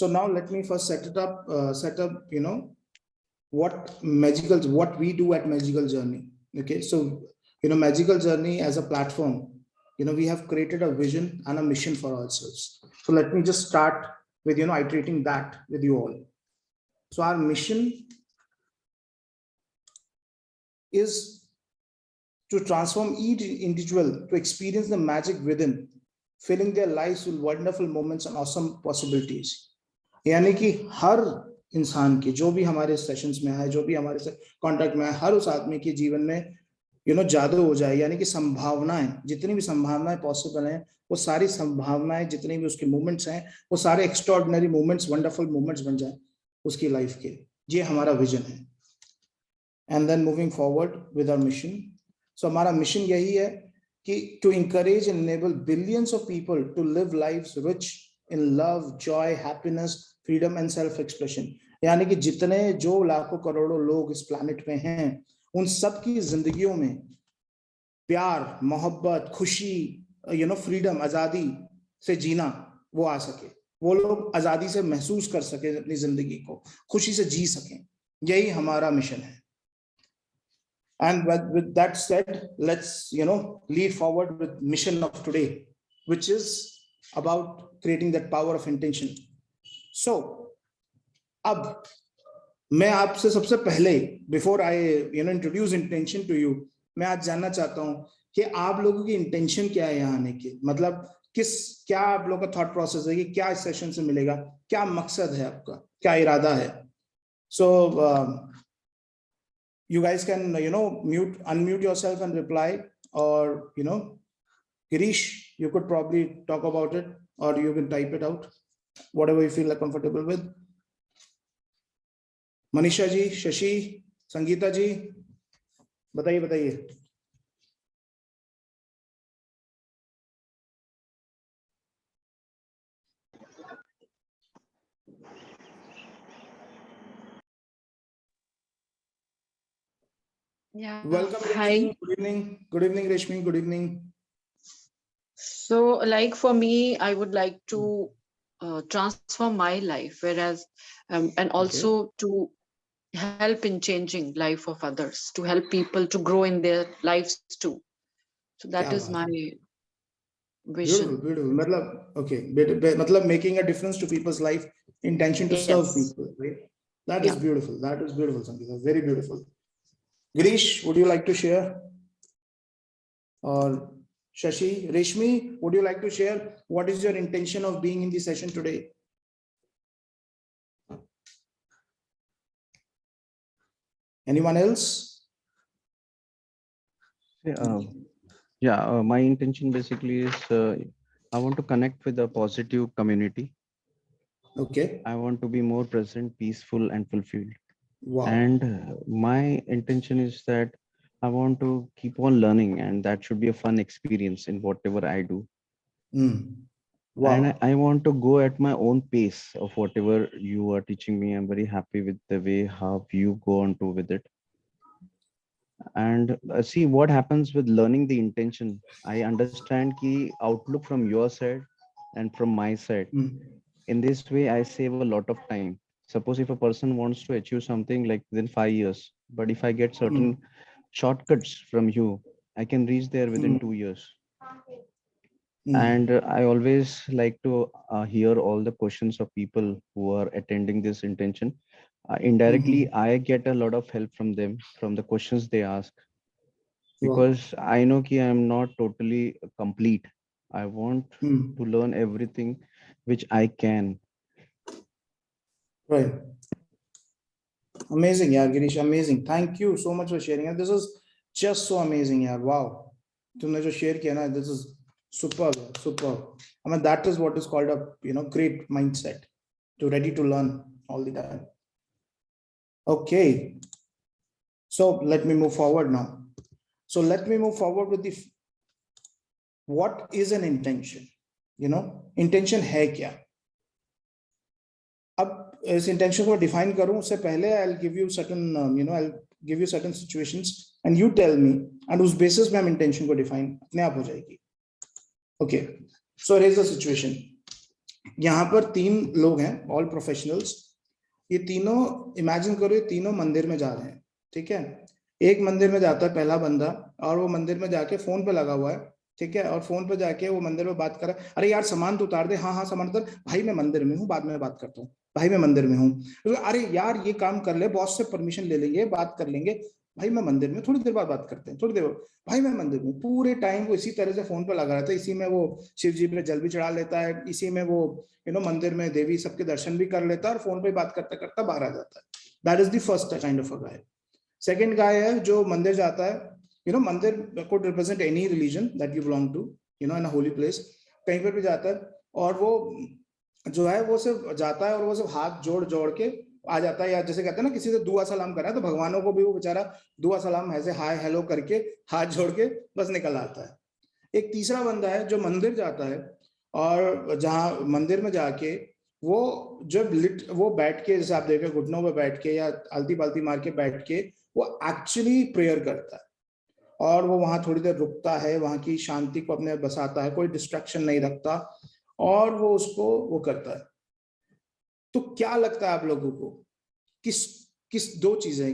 So now let me first set up, what we do at Magical Journey. Okay, so Magical Journey as a platform, we have created a vision and a mission for ourselves. So let me just start with iterating that with you all. So our mission is to transform each individual to experience the magic within, filling their lives with wonderful moments and awesome possibilities. यानी कि हर इंसान के, जो भी हमारे sessions में है, जो भी हमारे से कांटेक्ट में है, हर उस आदमी के जीवन में जादू हो जाए, यानी कि संभावनाएं, जितनी भी संभावनाएं पॉसिबल हैं, वो सारी संभावनाएं, जितने भी उसके मूवमेंट्स हैं, वो सारे एक्स्ट्राऑर्डिनरी मूवमेंट्स, वंडरफुल मूवमेंट्स बन जाए उसकी लाइफ के। ये हमारा विजन है। And then moving forward with our mission. So हमारा मिशन यही है कि to encourage and enable billions of people to live lives rich in love, joy, happiness, freedom and self expression. यानी कि जितने जो लाखों करोड़ों लोग इस प्लैनेट पे हैं, उन सब की जिंदगियों में प्यार, मोहब्बत, खुशी, फ्रीडम, आजादी से जीना वो आ सके, वो लोग आजादी से महसूस कर सके अपनी जिंदगी को, खुशी से जी सकें। यही हमारा मिशन है। And with that said, let's lead forward with mission of today, which is about creating that power of intention. So अब मैं आपसे सबसे पहले, before I introduce intention to you, मैं आज जानना चाहता हूं कि आप लोगों की इंटेंशन क्या है यहाँ आने की। मतलब क्या आप लोगों का थॉट प्रोसेस है कि क्या इस सेशन से मिलेगा, क्या मकसद है आपका, क्या इरादा है। सो you guys can unmute yourself and reply, or Girish, you could probably talk about it, or you can type it out, whatever you feel like comfortable with. Manisha ji, Shashi, Sangeeta ji, बताइए। Yeah. Welcome, Hi. Rashmi. Good evening. Good evening, Rashmi. Good evening. So, like for me, I would like to transform my life, whereas and also to help in changing life of others, to help people to grow in their lives too. So that is my vision. Beautiful. मतलब making a difference to people's life, intention to serve people, right? That is beautiful. That is beautiful, Sangeeta. Very beautiful. Girish, would you like to share? Or Shashi, Reshmi, would you like to share what is your intention of being in the session today? Anyone else? My intention basically is I want to connect with a positive community. Okay. I want to be more present, peaceful, and fulfilled. Wow. And my intention is that I want to keep on learning, and that should be a fun experience in whatever I do. Wow. And I want to go at my own pace of whatever you are teaching me. I'm very happy with the way how you go on to with it. And see what happens with learning the intention. I understand the outlook from your side and from my side. In this way, I save a lot of time. Suppose if a person wants to achieve something like within 5 years, but if I get certain shortcuts from you, I can reach there within 2 years. And I always like to hear all the questions of people who are attending this intention. Indirectly, I get a lot of help from them, from the questions they ask, because I know that I am not totally complete. I want to learn everything which I can. Right. Amazing, yeah, Girish, amazing. Thank you so much for sharing it. This is just so amazing, yeah. Wow. तुमने जो share किया ना, this is superb, superb. I mean, that is what is called a great mindset, to ready to learn all the time. Okay. So let me move forward now. So let me move forward with the what is an intention? Intention है क्या? अब इस intention को define करूं उससे पहले I'll give you certain I'll give you certain situations and you tell me, and उस basis पे हम इंटेंशन को डिफाइन अपने आप हो जाएगी. Okay, so here's the situation. यहाँ पर 3 लोग हैं, ऑल प्रोफेशनल्स। ये तीनों इमेजिन करो, ये तीनों मंदिर में जा रहे हैं, ठीक है। एक मंदिर में जाता है पहला बंदा, और वो मंदिर में जाके फोन पे लगा हुआ है, ठीक है, और फोन पे जाके वो मंदिर में बात कर रहा है, अरे यार सामान तो उतार दे, हाँ हाँ सामान उतार, भाई मैं मंदिर में हूँ, बाद में बात करता हूँ, भाई मैं मंदिर में हूँ, अरे यार ये काम कर ले, बॉस से परमिशन ले लेंगे, बात कर लेंगे, भाई मैं मंदिर में, थोड़ी देर बाद बात करते हैं, थोड़ी देर, भाई मैं मंदिर में। पूरे टाइम वो इसी तरह से फोन पे लगा रहता है, इसी में वो शिव जी पे जल भी चढ़ा लेता है, इसी में वो मंदिर में देवी सबके दर्शन भी कर लेता है, और फोन पे बात करता करता बाहर आ जाता है। That is the first kind of a guy. Second guy है जो मंदिर जाता है, मंदिर could represent any religion that you belong to, in a holy place, कहीं पर भी जाता है, और वो जो है वो सिर्फ जाता है और वो सिर्फ हाथ जोड़ जोड़ के आ जाता है, या जैसे कहते हैं ना किसी से दुआ सलाम कर रहा है, तो भगवानों को भी वो बेचारा दुआ सलाम ऐसे हाय हेलो करके हाथ जोड़ के बस निकल आता है। एक तीसरा बंदा है जो मंदिर जाता है, और जहाँ मंदिर में जाके वो जब वो बैठ के, जैसे आप देख रहे घुटनों पे बैठ के या आलती पालती मार के बैठ के वो एक्चुअली प्रेयर करता है, और वो वहां थोड़ी देर रुकता है, वहां की शांति को अपने बसाता है, कोई डिस्ट्रैक्शन नहीं रखता, और वो उसको वो करता है। तो क्या लगता है आप लोगों को, किस किस 2 चीजें,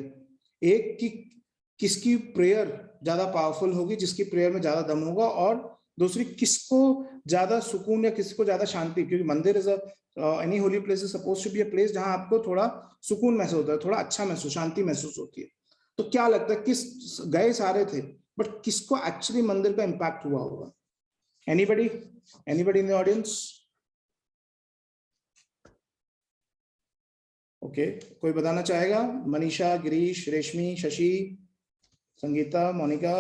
एक कि किसकी प्रेयर ज्यादा पावरफुल होगी, जिसकी प्रेयर में ज्यादा दम होगा, और दूसरी किसको ज्यादा सुकून या किसको ज्यादा शांति, क्योंकि mandir is any holy place is suppose to be a place जहां आपको थोड़ा सुकून महसूस होता है, थोड़ा अच्छा महसूस, शांति महसूस होती है। तो क्या लगता है किस, गए सारे थे बट किसको एक्चुअली मंदिर का इम्पैक्ट हुआ होगा? Anybody in the audience? Okay, कोई बताना चाहेगा? Manisha, Girish, Reshmi, Shashi, Sangeeta, Monika,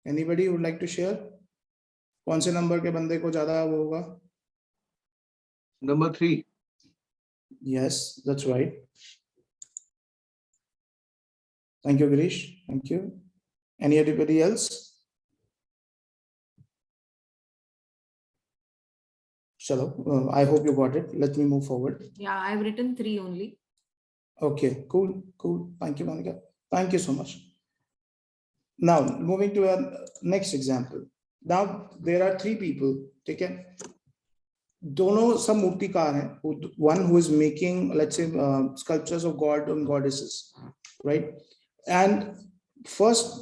anybody would like to share? कौन से नंबर के बंदे को ज्यादा वो होगा? Number 3. Yes, that's right. Thank you, Girish. Thank you. Anybody else? Chalo, I hope you got it. Let me move forward. Yeah, I've written 3 only. Okay, cool. Thank you, Monica. Thank you so much. Now, moving to our next example. Now, there are 3 people, ठीक है? दोनों सब मूर्तिकार हैं. One who is making, let's say, sculptures of God and goddesses, right? And first,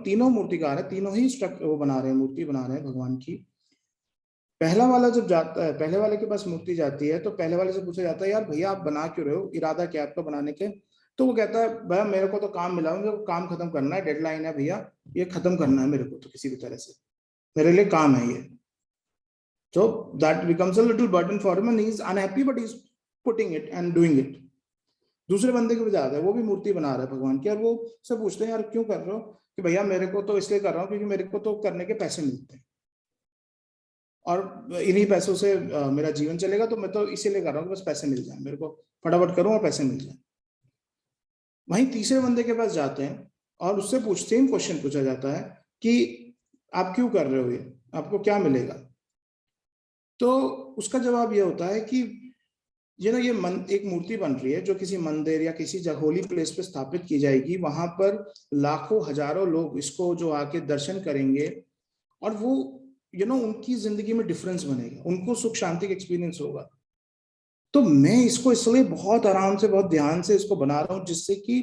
तीनों मूर्तिकार हैं, तीनों ही वो बना रहे हैं, मूर्ति बना रहे हैं भगवान की। पहला वाला जब जाता है, पहले वाले के पास मूर्ति जाती है, तो पहले वाले से पूछा जाता है, यार भैया आप बना क्यों रहे हो, इरादा क्या आपका बनाने के? तो वो कहता है, भैया मेरे को तो काम मिला, मुझे काम खत्म करना है, डेडलाइन है भैया, ये खत्म करना है मेरे को, तो किसी भी तरह से मेरे लिए काम है ये। So that becomes a little burden for him and he is unhappy, but he is putting it and doing it. दूसरे बंदे के पास जाता है, वो भी मूर्ति बना रहा है भगवान की, और वो सब पूछते हैं, यार क्यों कर रहे हो? कि भैया मेरे को तो इसलिए कर रहा हूँ क्योंकि मेरे को तो करने के पैसे मिलते हैं, और इन्हीं पैसों से मेरा जीवन चलेगा, तो मैं तो इसीलिए कर रहा हूँ कि बस पैसे मिल जाए, मेरे को फटाफट करूँ और पैसे मिल जाए। वहीं तीसरे बंदे के पास जाते हैं और उससे सेम क्वेश्चन पूछा जाता है कि आप क्यों कर रहे हो ये, आपको क्या मिलेगा? तो उसका जवाब ये होता है कि ये एक मूर्ति बन रही है जो किसी मंदिर या किसी होली प्लेस पे स्थापित की जाएगी, वहां पर लाखों हजारों लोग इसको जो आके दर्शन करेंगे, और वो उनकी जिंदगी में डिफरेंस बनेगा, उनको सुख शांति का एक्सपीरियंस होगा। तो मैं इसको इसलिए बहुत आराम से, बहुत ध्यान से इसको बना रहा हूँ, जिससे कि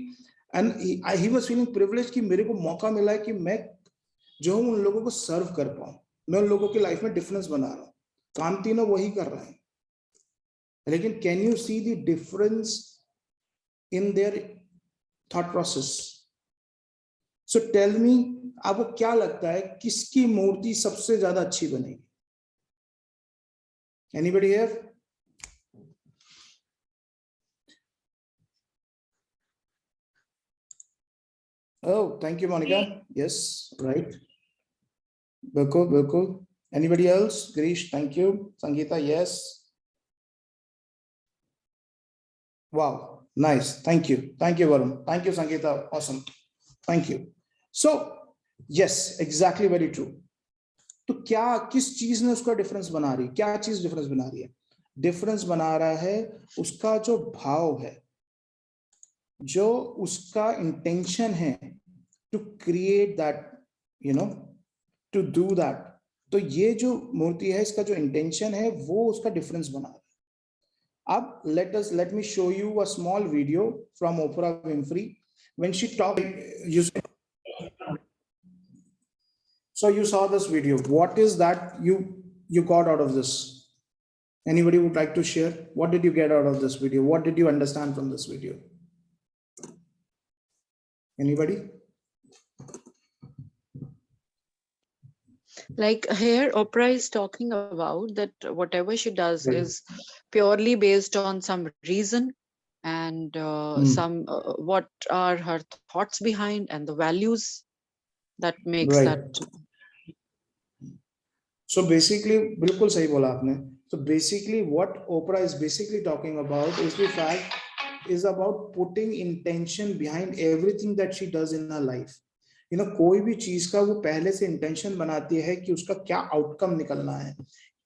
and he was feeling privilege कि मेरे को मौका मिला है कि मैं जो हूँ उन लोगों को सर्व कर पाऊं, मैं उन लोगों की लाइफ में डिफरेंस बना रहा हूँ। काम तीनों वही कर रहे हैं, लेकिन can you see the difference in their thought process? So tell me, आपको क्या लगता है किसकी मूर्ति सबसे ज्यादा अच्छी बनेगी? Anybody here? Oh, thank you, Monica. Yes, right. Bilkul. Anybody else? Girish, thank you. Sangeeta, yes. Wow, nice. Thank you, Varun. Thank you, Sangeeta. Awesome. Thank you. So, yes, exactly, very true. तो क्या, किस चीज ने उसका difference बना रही है? क्या चीज डिफरेंस बना रही है? डिफरेंस बना रहा है उसका जो भाव है, जो उसका इंटेंशन है to create that, to do that, तो ये जो मूर्ति है, इसका जो इंटेंशन है वो उसका डिफरेंस बना रहा है। अब let me show you a small video from Oprah Winfrey when she talked. So you saw this video. What is that you got out of this? Anybody would like to share? What did you get out of this video? What did you understand from this video? Anybody? Like here, Oprah is talking about that whatever she does Right. is purely based on some reason and some what are her thoughts behind and the values that makes Right. that. So basically, बिल्कुल सही बोला आपने. So basically, what Oprah is basically talking about is the fact is about putting intention behind everything that she does in her life. You know, कोई भी चीज का वो पहले से इंटेंशन बनाती है कि उसका क्या आउटकम निकलना है,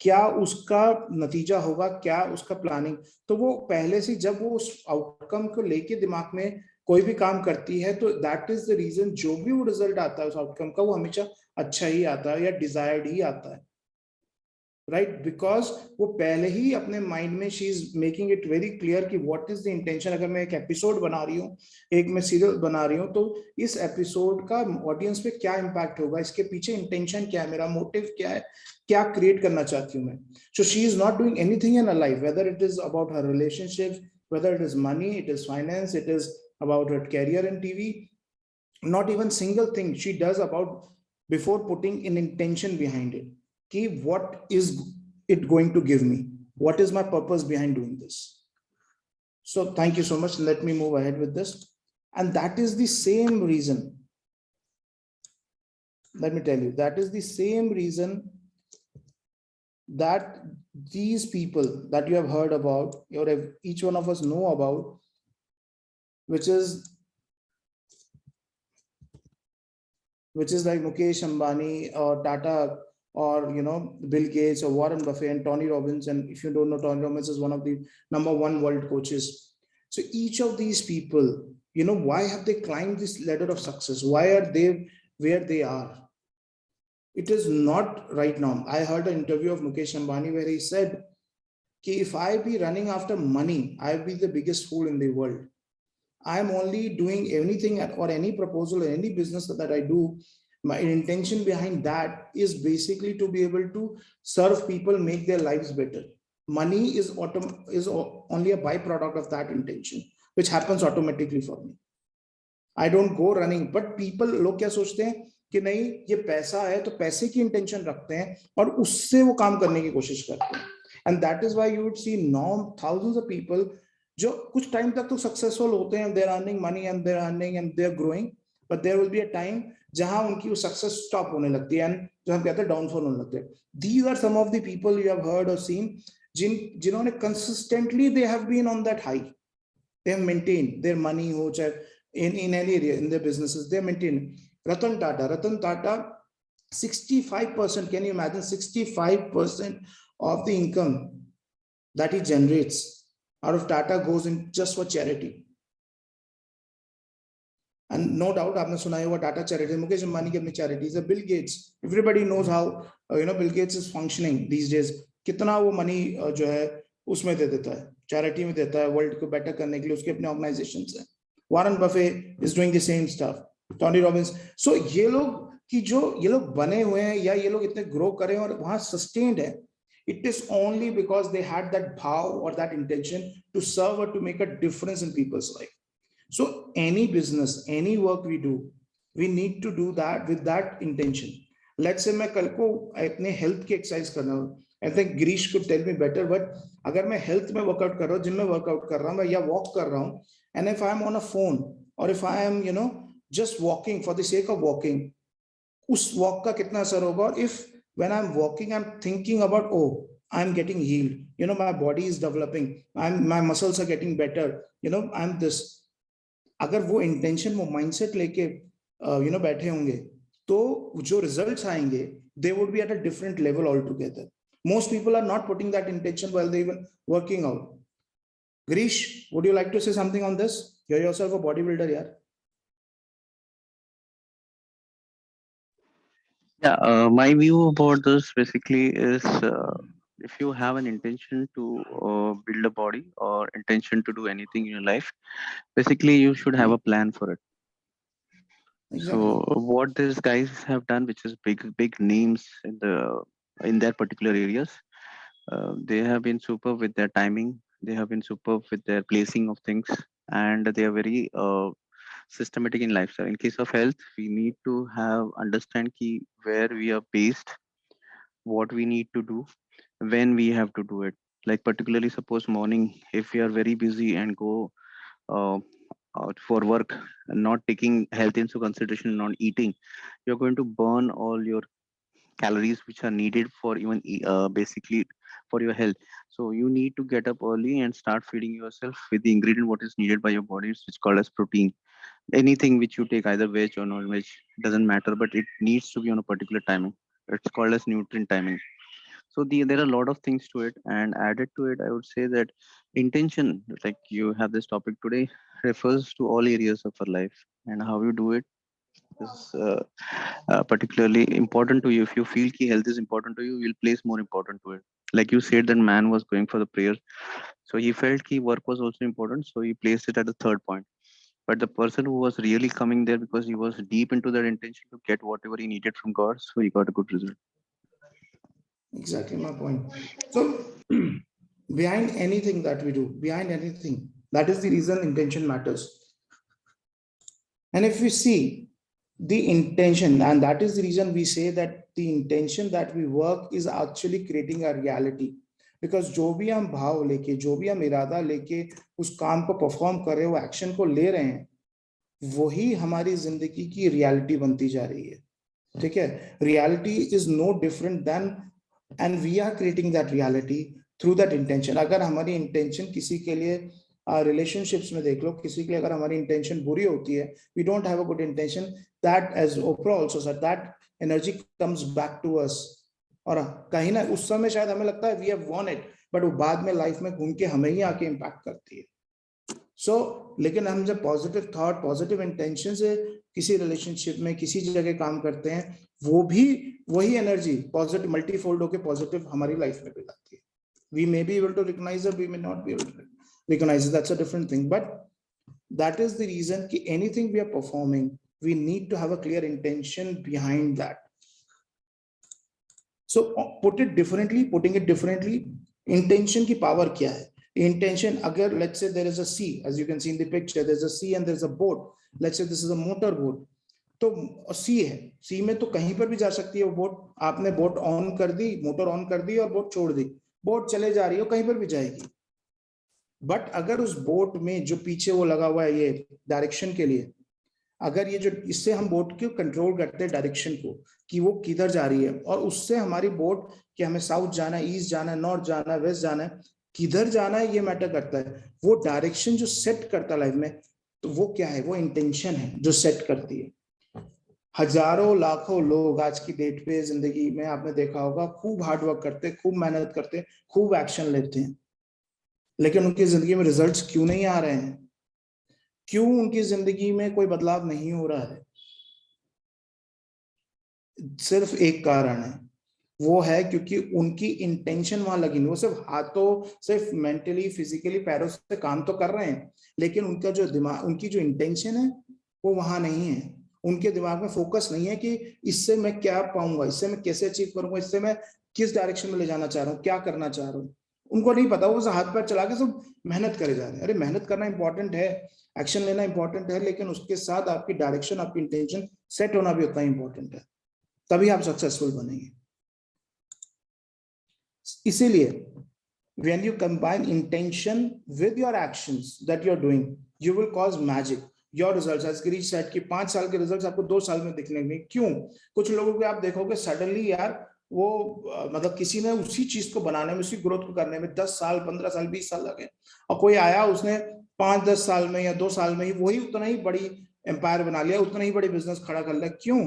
क्या उसका नतीजा होगा, क्या उसका प्लानिंग. तो वो पहले से जब वो उस आउटकम को लेके दिमाग में कोई भी काम करती है, तो दैट इज द रीजन जो भी वो रिजल्ट आता है उस आउटकम का, वो हमेशा अच्छा ही आता है या डिजायर्ड ही आता है. राइट, बिकॉज वो पहले ही अपने माइंड में she is making it very clear कि व्हाट इज द इंटेंशन. अगर मैं एक एपिसोड बना रही हूँ, एक मैं सीरियल बना रही हूँ, तो इस एपिसोड का ऑडियंस पे क्या इम्पैक्ट होगा, इसके पीछे इंटेंशन क्या है, मेरा मोटिव क्या है, क्या क्रिएट करना चाहती हूँ मैं. So she is not doing anything in her life, whether it is about her relationship, whether it is money, it is finance, it is about her career in TV. Not even single thing she does about before putting an intention behind it. Ki what is it going to give me? What is my purpose behind doing this? So thank you so much. Let me move ahead with this. And that is the same reason. Let me tell you, that is the same reason that these people that you have heard about, or each one of us know about, which is like Mukesh Ambani or Tata, or Bill Gates or Warren Buffett and Tony Robbins. And if you don't know, Tony Robbins is one of the #1 world coaches. So each of these people, why have they climbed this ladder of success? Why are they where they are? It is not right now. I heard an interview of Mukesh Ambani where he said, if I be running after money, I'll be the biggest fool in the world. I'm only doing anything or any proposal or any business that I do. My intention behind that is basically to be able to serve people, make their lives better. Money is only a byproduct of that intention, which happens automatically for me. I don't go running, but people, लोग क्या सोचते हैं कि नहीं, ये पैसा है तो पैसे की इंटेंशन रखते हैं और उससे वो काम करने की कोशिश करते हैं. And that is why you would see now thousands of people जो कुछ टाइम तक तो सक्सेसफुल होते हैं, they're earning money and they're earning and they're growing, but there will be a time जहां उनकी वो सक्सेस स्टॉप होने लगती है, and जो हम कहते हैं डाउनफॉल होने लगते हैं. These are some of the people you have heard or seen जिन्होंने consistently they have been on that high. They have maintained their money हो चाहे in any area in their businesses, they maintain. Ratan Tata, 65%, can you imagine, 65% of the income that he generates out of Tata goes in just for charity. And no doubt आपने सुना होगा Tata Charity, Mukesh Ambani की अपनी charities है. Bill Gates, everybody knows how Bill Gates is functioning these days. कितना वो money जो है उसमें दे देता है, charity में देता है, world को better करने के लिए उसके अपने organizations हैं. Warren Buffett is doing the same stuff. Tony Robbins. So ये लोग कि जो ये लोग बने हुए हैं या ये लोग इतने grow करें और वहाँ sustained है, it is only because they had that bhav or that intention to serve or to make a difference in people's life. So any business, any work we do, we need to do that with that intention. Let's say मैं कल को अपने health की exercise करना हूँ, I think Girish could tell me better, but अगर मैं health में workout कर रहा हूँ, gym में workout कर रहा हूँ, या walk कर रहा हूँ, and if I am on a phone or if I am just walking for the sake of walking, उस walk का कितना असर होगा? और if when I'm walking I'm thinking about, oh, I'm getting healed, my body is developing, my muscles are getting better, I'm this. अगर वो intention, वो mindset लेके बैठे होंगे, तो जो results आएंगे, they would be at a different level altogether. Most people are not putting that intention while they even working out. Girish, would you like to say something on this? You're yourself a bodybuilder, yeah? Yeah, my view about this basically is if you have an intention to build a body or intention to do anything in your life, basically you should have a plan for it. Exactly. So what these guys have done, which is big names in their particular areas, they have been superb with their timing. They have been superb with their placing of things, and they are very systematic in lifestyle. In case of health, we need to have understand key where we are based, what we need to do, when we have to do it. Like particularly, suppose morning, if we are very busy and go uh, out for work and not taking health into consideration, not eating, you're going to burn all your calories which are needed for even basically for your health. So you need to get up early and start feeding yourself with the ingredient what is needed by your body, which is called as protein. Anything which you take, either veg or non-veg, doesn't matter, but it needs to be on a particular timing. It's called as nutrient timing. So there are a lot of things to it, and added to it, I would say that intention, like you have this topic today, refers to all areas of our life, and how you do it is particularly important to you. If you feel ki health is important to you, you'll place more important to it. Like you said, that man was going for the prayer, so he felt ki work was also important, so he placed it at the third point. But the person who was really coming there because he was deep into that intention to get whatever he needed from God, so he got a good result. Exactly my point. So behind anything that we do, behind anything, that is the reason intention matters. And if we see the intention, and that is the reason we say that the intention that we work is actually creating a reality. Because जो भी हम भाव लेके, जो भी हम इरादा लेके उस काम को परफॉर्म कर रहे हैं, वो एक्शन को ले रहे हैं, वही हमारी जिंदगी की रियलिटी बनती जा रही है. ठीक है? Reality is no different than, and we are creating that reality through that intention. अगर हमारी इंटेंशन किसी के लिए रिलेशनशिप्स में देख लो, किसी के लिए अगर हमारी इंटेंशन बुरी होती है, we don't have a good intention, that as Oprah also said, that energy comes back to us. और कहीं ना उस समय शायद हमें लगता है we have won it, but वो बाद में लाइफ में घूम के हमें ही आके इम्पैक्ट करती है. सो लेकिन हम जब पॉजिटिव थॉट, पॉजिटिव इंटेंशन से किसी रिलेशनशिप में, किसी जगह काम करते हैं, वो भी वही एनर्जी पॉजिटिव मल्टीफोल्ड होकर पॉजिटिव हमारी लाइफ में भी आती है. We may be able to recognize it, we may not be able to recognize it. That's a different thing. But that is the reason that anything we are performing, we need to have a clear intention behind that. So putting it differently, intention की power क्या है? Intention, अगर let's say there is a sea, as you can see in the picture, there's a sea and there's a boat. Let's say this is a motor boat. तो सी है, सी में तो कहीं पर भी जा सकती है वो बोट. आपने बोट ऑन कर दी, मोटर ऑन कर दी और बोट छोड़ दी, बोट चले जा रही है, कहीं पर भी जाएगी. बट अगर उस बोट में जो पीछे वो लगा हुआ है ये डायरेक्शन के लिए, अगर ये जो इससे हम बोट को कंट्रोल करते हैं डायरेक्शन को कि वो किधर जा रही है, और उससे हमारी बोट कि हमें साउथ जाना है, ईस्ट जाना है, नॉर्थ जाना है, वेस्ट जाना है, किधर जाना है ये मैटर करता है. वो डायरेक्शन जो सेट करता है लाइफ में, तो वो क्या है? वो इंटेंशन है जो सेट करती है. हजारों लाखों लोग आज की डेट पे जिंदगी में आपने देखा होगा खूब हार्ड वर्क करते, खूब मेहनत करते, खूब एक्शन लेते हैं, लेकिन उनकी जिंदगी में रिजल्ट्स क्यों नहीं आ रहे हैं? क्यों उनकी जिंदगी में कोई बदलाव नहीं हो रहा है? सिर्फ एक कारण है, वो है क्योंकि उनकी इंटेंशन वहां लगी नहीं. वो सिर्फ हाथों, सिर्फ मेंटली, फिजिकली पैरों से काम तो कर रहे हैं, लेकिन उनका जो दिमाग, उनकी जो इंटेंशन है वो वहां नहीं है. उनके दिमाग में फोकस नहीं है कि इससे मैं क्या पाऊंगा, इससे मैं कैसे अचीव करूंगा, इससे मैं किस डायरेक्शन में ले जाना चाह रहा हूँ, क्या करना चाह रहा हूँ. उनको नहीं पता, वो हाथ पैर चला के सब मेहनत करे जा रहे हैं. अरे मेहनत करना इंपॉर्टेंट है, एक्शन लेना इंपॉर्टेंट है, लेकिन उसके साथ आपकी डायरेक्शन, आपकी इंटेंशन सेट होना भी उतना इंपॉर्टेंट है, तभी आप सक्सेसफुल बनेंगे. इसीलिए when you combine intention with your actions that you're doing, you will cause magic. Your results, as Girish said, कि 5 साल के रिजल्ट्स आपको 2 साल में दिखने में. क्यों? कुछ लोगों को आप देखोगे सडनली यार वो मतलब किसी ने उसी चीज को बनाने में, उसी ग्रोथ को करने में 10 साल, 15 साल, 20 साल लगे, और कोई आया उसने 5-10 साल में या 2 साल में ही वही उतना ही बड़ी एम्पायर बना लिया, उतना ही बड़ी बिजनेस खड़ा कर लिया. क्यों?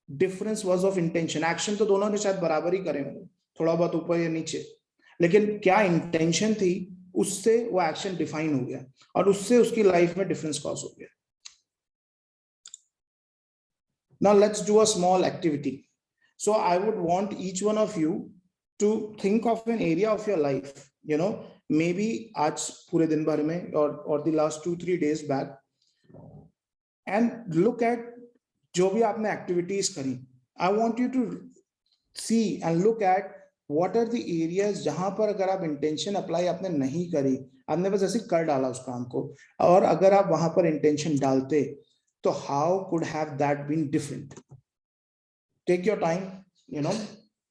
Difference was of intention. Action तो दोनों ने शायद बराबर ही करे होंगे, थोड़ा बहुत ऊपर या नीचे, लेकिन क्या इंटेंशन थी, उससे वो एक्शन डिफाइन हो गया और उससे उसकी लाइफ में डिफरेंस कॉज हो गया. Now let's do a small activity. So I would want each one of you to think of an area of your life, maybe आज पूरे दिन भर में or the last 2-3 days back, and look at जो भी आपने activities करी. I want you to see and look at what are the areas जहां पर अगर आप intention apply आपने नहीं करी, आपने बस ऐसे कर डाला उस काम को, और अगर आप वहां पर intention डालते तो how could have that been different? Take your time,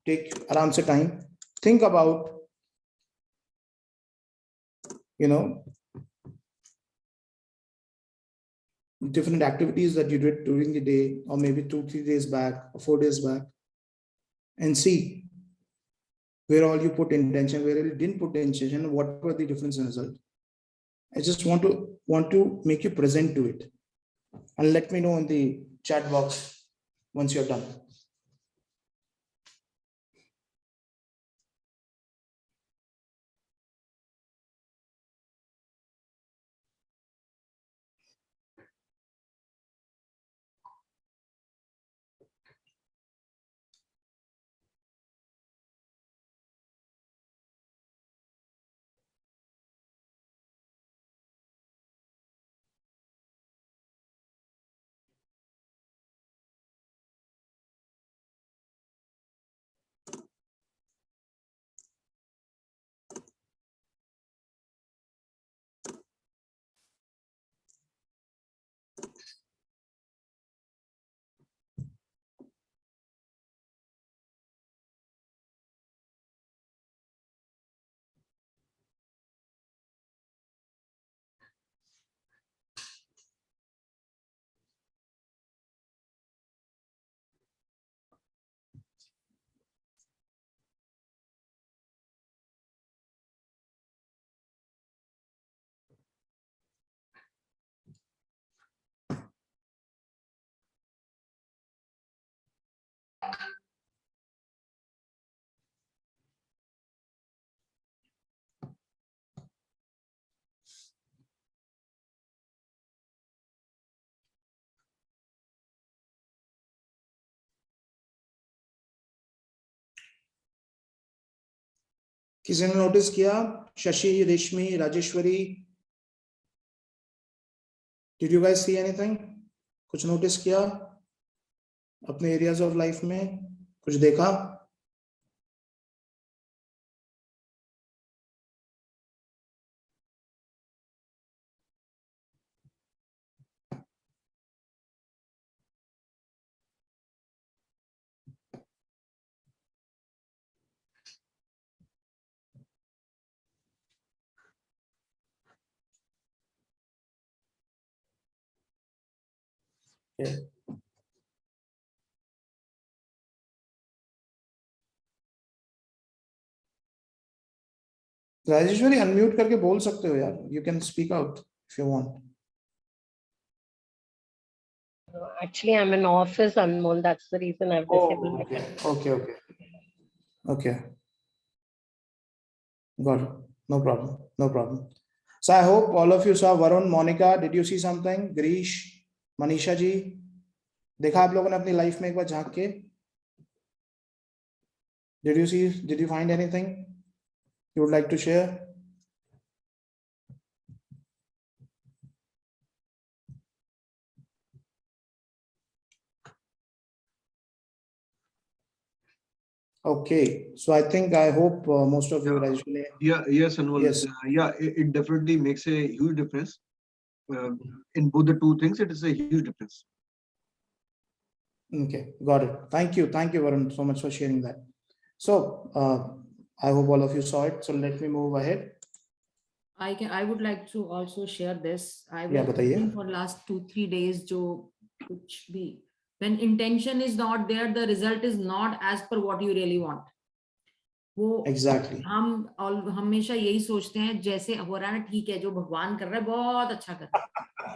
take आराम से time, think about, different activities that you did during the day, or maybe 2-3 days back or 4 days back, and see where all you put intention, where you didn't put intention, what were the difference in result. I just want to make you present to it, and let me know in the chat box once you're done. किसी ने notice किया? शशि, रेशमी, Rajeshwari, did you guys see anything? कुछ notice किया अपने areas of life में? कुछ देखा? राजेश्वरी, अनम्यूट करके बोल सकते हो यार. You can speak out if you want. Actually, I'm in office, Anmol. That's the reason I've disabled my camera. Okay. Got it. No problem. So I hope all of you saw. Varun, Monica, did you see something? Grish, Manisha ji, देखा आप लोगों ने अपनी life में एक बार झांक के? Did you find anything you would like to share? Okay, so I hope most of you guys will. Yes, Anmol. Yes. It definitely makes a huge difference. In both the two things, it is a huge difference. Okay, got it. Thank you, Varun, so much for sharing that. So I hope all of you saw it. So let me move ahead. I would like to also share this. I Yeah, was बताइए. thinking for last 2-3 days, जो कुछ भी, when intention is not there, the result is not as per what you really want. वो Exactly. हम हमेशा यही सोचते हैं जैसे हो रहा है ना, ठीक है, जो भगवान कर रहा है बहुत अच्छा कर रहा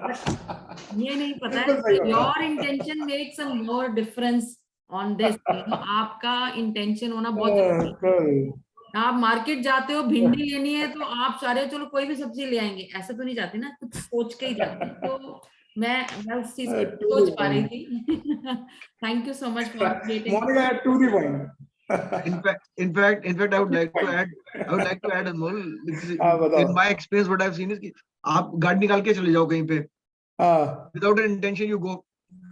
है. ये नहीं पता है कि your intention makes a more difference on this. आपका intention होना बहुत जरूरी है. आप मार्केट जाते हो, भिंडी लेनी है तो आप सारे चलो कोई भी सब्जी ले आएंगे, ऐसा तो नहीं जाते ना, कुछ सोच के ही जाते हैं. तो मैं उस चीज Uh, को to सोच the पा रही point. थी. Thank you so much for creating. Monica, to the point. In fact, I would like to add Anmol. बताओ. In my experience, what I've seen is कि आप गाड़ी निकाल के चले जाओ कहीं पे, हाँ, without an intention you go.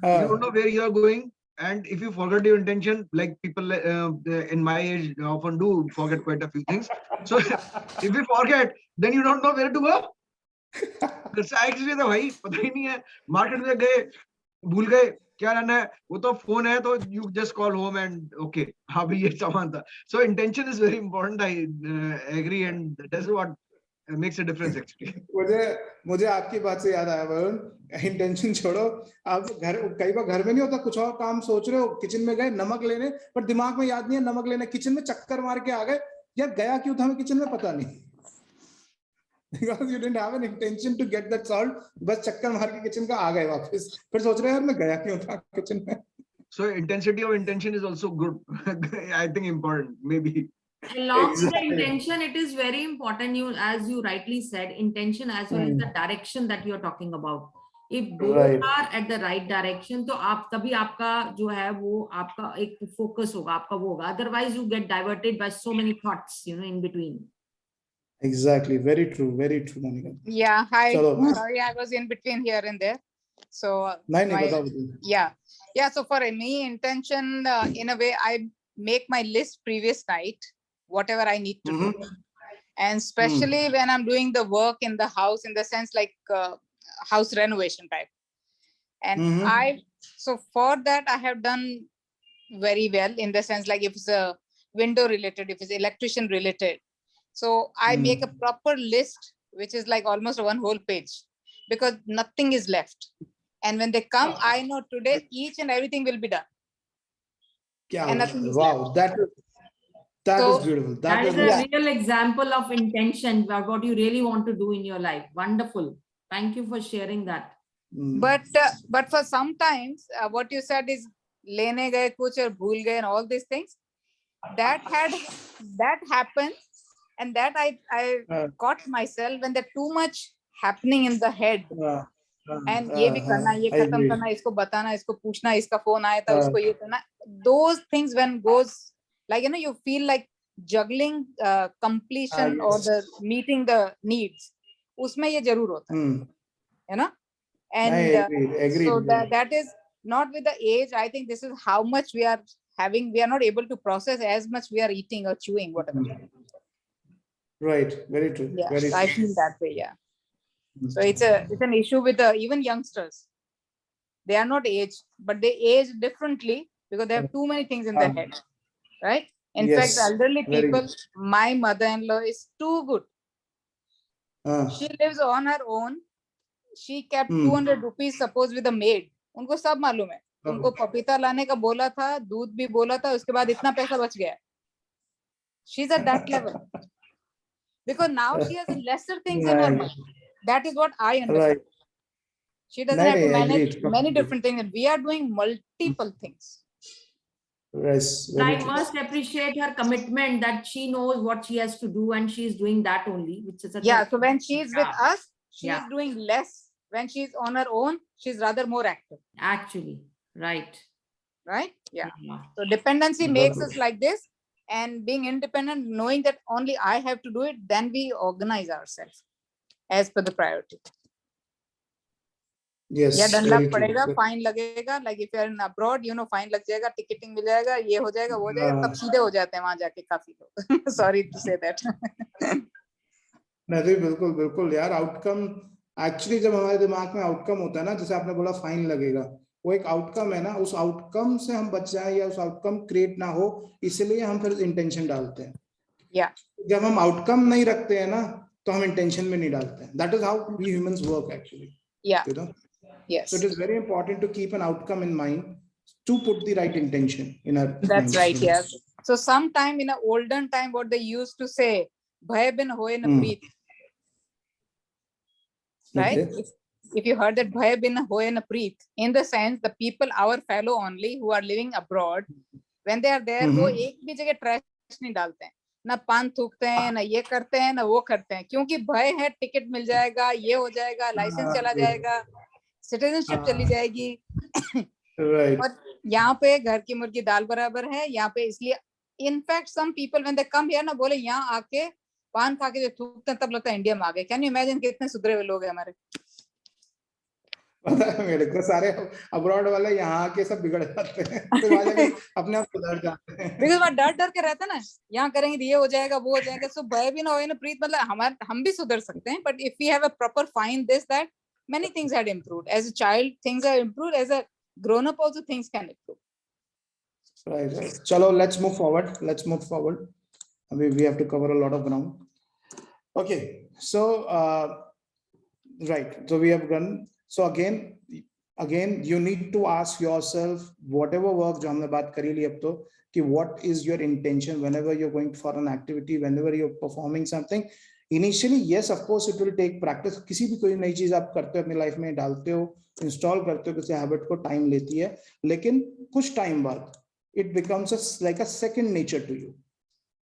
You don't know where you are going, and if you forget your intention, like people in my age often do forget quite a few things. So if you forget, then you don't know where to go. That's actually the भाई पता ही नहीं है, market में गए भूल गए क्या लाना है, वो तो फोन है तो you just call home and okay, हाँ भाई ये सामान था. So intention is very important. I agree, and that's what makes a difference actually. मुझे आपकी बात से याद आया वरुण, इंटेंशन छोड़ो, आप घर कई बार घर में नहीं होता, कुछ और काम सोच रहे हो, किचन में गए नमक लेने, पर दिमाग में याद नहीं है नमक लेने, किचन में चक्कर मार के आ गए, यार गया क्यों था मैं किचन में पता नहीं. Because you didn't have an intention to get that salt, बस चक्कर मार के किचन का आ गए वापस, फिर सोच रहे हैं यार मैं गया क्यों था किचन में. So intensity of intention is also good. I think important, maybe. Along with the Exactly. intention, it is very important. You, as you rightly said, intention as well as the direction that you are talking about. If both Right. are at the right direction, तो आप तभी आपका जो है वो आपका एक focus होगा, आपका वो होगा. Otherwise, you get diverted by so many thoughts, in between. Exactly, very true, Monica. Yeah, hi. Chalo. Sorry, I was in between here and there. So नहीं my- बताओ. yeah. So for me, intention in a way, I make my list previous night, whatever I need to do, and especially when I'm doing the work in the house, in the sense like house renovation type. And so for that I have done very well, in the sense like if it's a window related, if it's electrician related. So I make a proper list, which is like almost one whole page, because nothing is left. And when they come, I know today each and everything will be done. क्या And बात nothing है, is wow, left. that So- is beautiful. That is a Yeah. real example of intention, what you really want to do in your life. Wonderful. Thank you for sharing that. But for sometimes what you said is lene gaye kuch aur bhool gaye and all these things, that happens, and that I caught myself when there's too much happening in the head. And ये भी करना, ये खत्म करना, इसको बताना, इसको पूछना, इसका फोन आया था, उसको ये करना. Those things when goes like, you feel like juggling completion or the meeting the needs, उसमें ये जरूर होता है, and agreed. so that is not with the age. I think this is how much we are having. We are not able to process as much we are eating or chewing, whatever. Right, very true. Yeah, Very I true. feel that way. Yeah. So it's an issue with even youngsters. They are not aged, but they age differently because they have too many things in their head, right? In fact, Yes, elderly very people, my mother-in-law is too good. She lives on her own. She kept 200 rupees, suppose, with a maid. उनको सब मालूम है. उनको पपीता लाने का बोला था, दूध भी बोला था, उसके बाद इतना पैसा बच गया. She's at that level. Because now she has lesser things in her mind. That is what I understand. Right. She doesn't have to manage many different things, and we are doing multiple things. Yes, very I true. must appreciate her commitment that she knows what she has to do and she is doing that only, which is Yeah, so when she's with us, she Yeah. is doing less. When she's on her own, she's rather more active, actually right. right? Yeah. So dependency makes us like this, and being independent, knowing that only I have to do it, then we organize ourselves as per the priority. Yes, या दंड very true. पड़ेगा, fine लगेगा, like if you are in abroad, fine लग जाएगा, ticketing मिल जाएगा, ये हो जाएगा, वो हो जाएगा, तब सीधे हो जाते हैं वहां जाके काफी लोग. Sorry to say that. नहीं, बिल्कुल बिल्कुल यार, आउटकम एक्चुअली जब हमारे दिमाग में आउटकम होता है ना, जैसे आपने बोला फाइन लगेगा, वो एक आउटकम है ना, उस आउटकम से हम बच जाए या उस आउटकम क्रिएट ना हो, इसलिए हम फिर इंटेंशन डालते हैं. Yeah. जब हम आउटकम नहीं रखते हैं ना, तो हम इंटेंशन में नहीं डालते हैं. That is how we humans work actually. Yeah. You know? Yes. So it is very important to keep an outcome in mind to put the right intention in our That's minds, right. you know. Yes. So sometime in a olden time, what they used to say, "Bhai bin hoye na preet." Right? Okay. If you heard that "Bhai bin hoye na preet," in the sense the people, our fellow only who are living abroad, when they are there, वो एक भी जगह trash नहीं डालते हैं, ना पान थूकते हैं, ना ये करते हैं, ना वो करते हैं, क्योंकि भय है टिकट मिल जाएगा, ये हो जाएगा, लाइसेंस चला जाएगा. सिटीजनशिप चली जाएगी। Right. और यहाँ पे घर की मुर्गी दाल बराबर है यहाँ पे, इसलिए in fact some people when they come here ना, बोले यहाँ आके पान खा के जो थूकते हैं तब लगता है इंडिया में आ गए। कैन यू इमेजिन कितने सुधरे हुए लोग हैं हमारे। पता है मेरे को, सारे अब्रॉड वाले यहाँ आके सब बिगड़ जाते हैं, फिर वहाँ जाके अपने आप सुधर जाते हैं। बिकॉज वहाँ डर डर के रहता है ना, यहाँ करेंगे तो ये हो जाएगा वो हो जाएगा। सो भय भी ना हो ना प्रीत, मतलब हमारे हम भी सुधर सकते हैं, but if we have a proper find this that many things had improved. As a child things are improved, as a grown up also things can improve. Right, right. Chalo, let's move forward. Let's move forward. We have to cover a lot of ground. Okay, so right. So we have done. So again, you need to ask yourself whatever work जो हमने बात करी ली अब तो, कि what is your intention whenever you're going for an activity, whenever you're performing something. Initially, yes, of course, it will take practice. किसी भी कोई नई चीज आप करते हो अपनी लाइफ में, डालते हो, इंस्टॉल करते हो, किसी हैबिट को टाइम लेती है, लेकिन कुछ टाइम बाद it becomes like a second nature to you.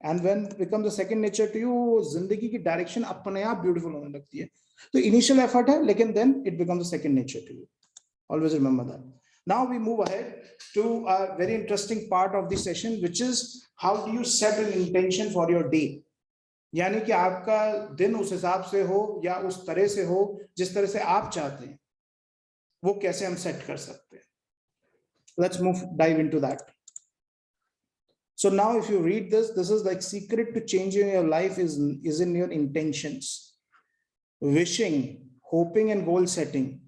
And when it becomes a second nature to you, जिंदगी की डायरेक्शन अपने आप ब्यूटीफुल होने लगती है. तो इनिशियल एफर्ट है, लेकिन then it becomes a second nature to you. Always remember that. Now we move ahead to a very interesting part of the session, which is how do you set an intention for your day. यानी कि आपका दिन उस हिसाब से हो या उस तरह से हो जिस तरह से आप चाहते हैं, वो कैसे हम सेट कर सकते हैं. Let's dive into that. So now if you read this is like secret to changing your life is in your intentions. Wishing, hoping and goal setting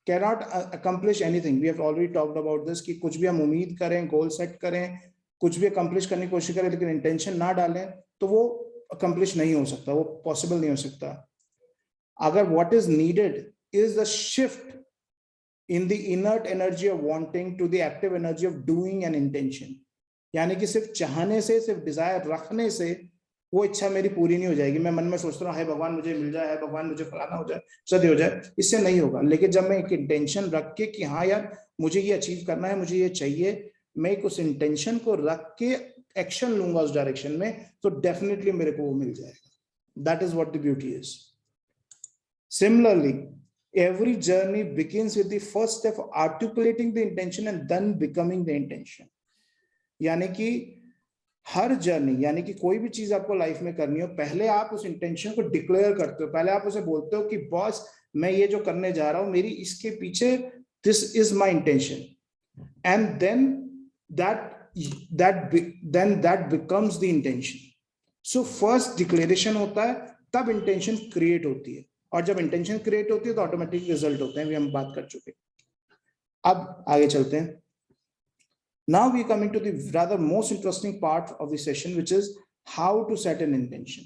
cannot accomplish anything. We have already talked about this कि कुछ भी हम उम्मीद करें, goal set करें, कुछ भी accomplish करने की कोशिश करें, लेकिन intention ना डालें तो वो accomplish नहीं हो सकता, वो possible नहीं हो सकता. अगर what is needed is a shift in the inert energy of wanting to the active energy of doing and intention. यानी कि सिर्फ चाहने से, सिर्फ डिजायर रखने से वो इच्छा मेरी पूरी नहीं हो जाएगी. मैं मन में सोचता हूँ, हाय भगवान मुझे मिल जाए, हाय भगवान मुझे फलाना हो जाए, सदी हो जाए, इससे नहीं होगा. लेकिन जब मैं एक इंटेंशन रख के कि हाँ यार मुझे ये अचीव करना है, मुझे ये चाहिए, मैं एक उस इंटेंशन को रख के एक्शन लूंगा उस डायरेक्शन में, तो डेफिनेटली मेरे को वो मिल जाएगा. That is what the beauty is. Similarly, every journey begins with the first step of articulating the intention and then becoming the intention. यानी कि हर जर्नी, यानी कि कोई भी चीज आपको लाइफ में करनी हो, पहले आप उस इंटेंशन को डिक्लेयर करते हो, पहले आप उसे बोलते हो कि बॉस मैं ये जो करने जा रहा हूं, मेरी इसके पीछे this is my intention, and then that becomes the intention. So first declaration होता है, तब इंटेंशन क्रिएट होती है, और जब इंटेंशन क्रिएट होती है तो ऑटोमेटिक रिजल्ट होते हैं. भी हम बात कर चुके. अब आगे चलते हैं. Now we are coming to the rather most interesting part of the session, which is how to set an intention.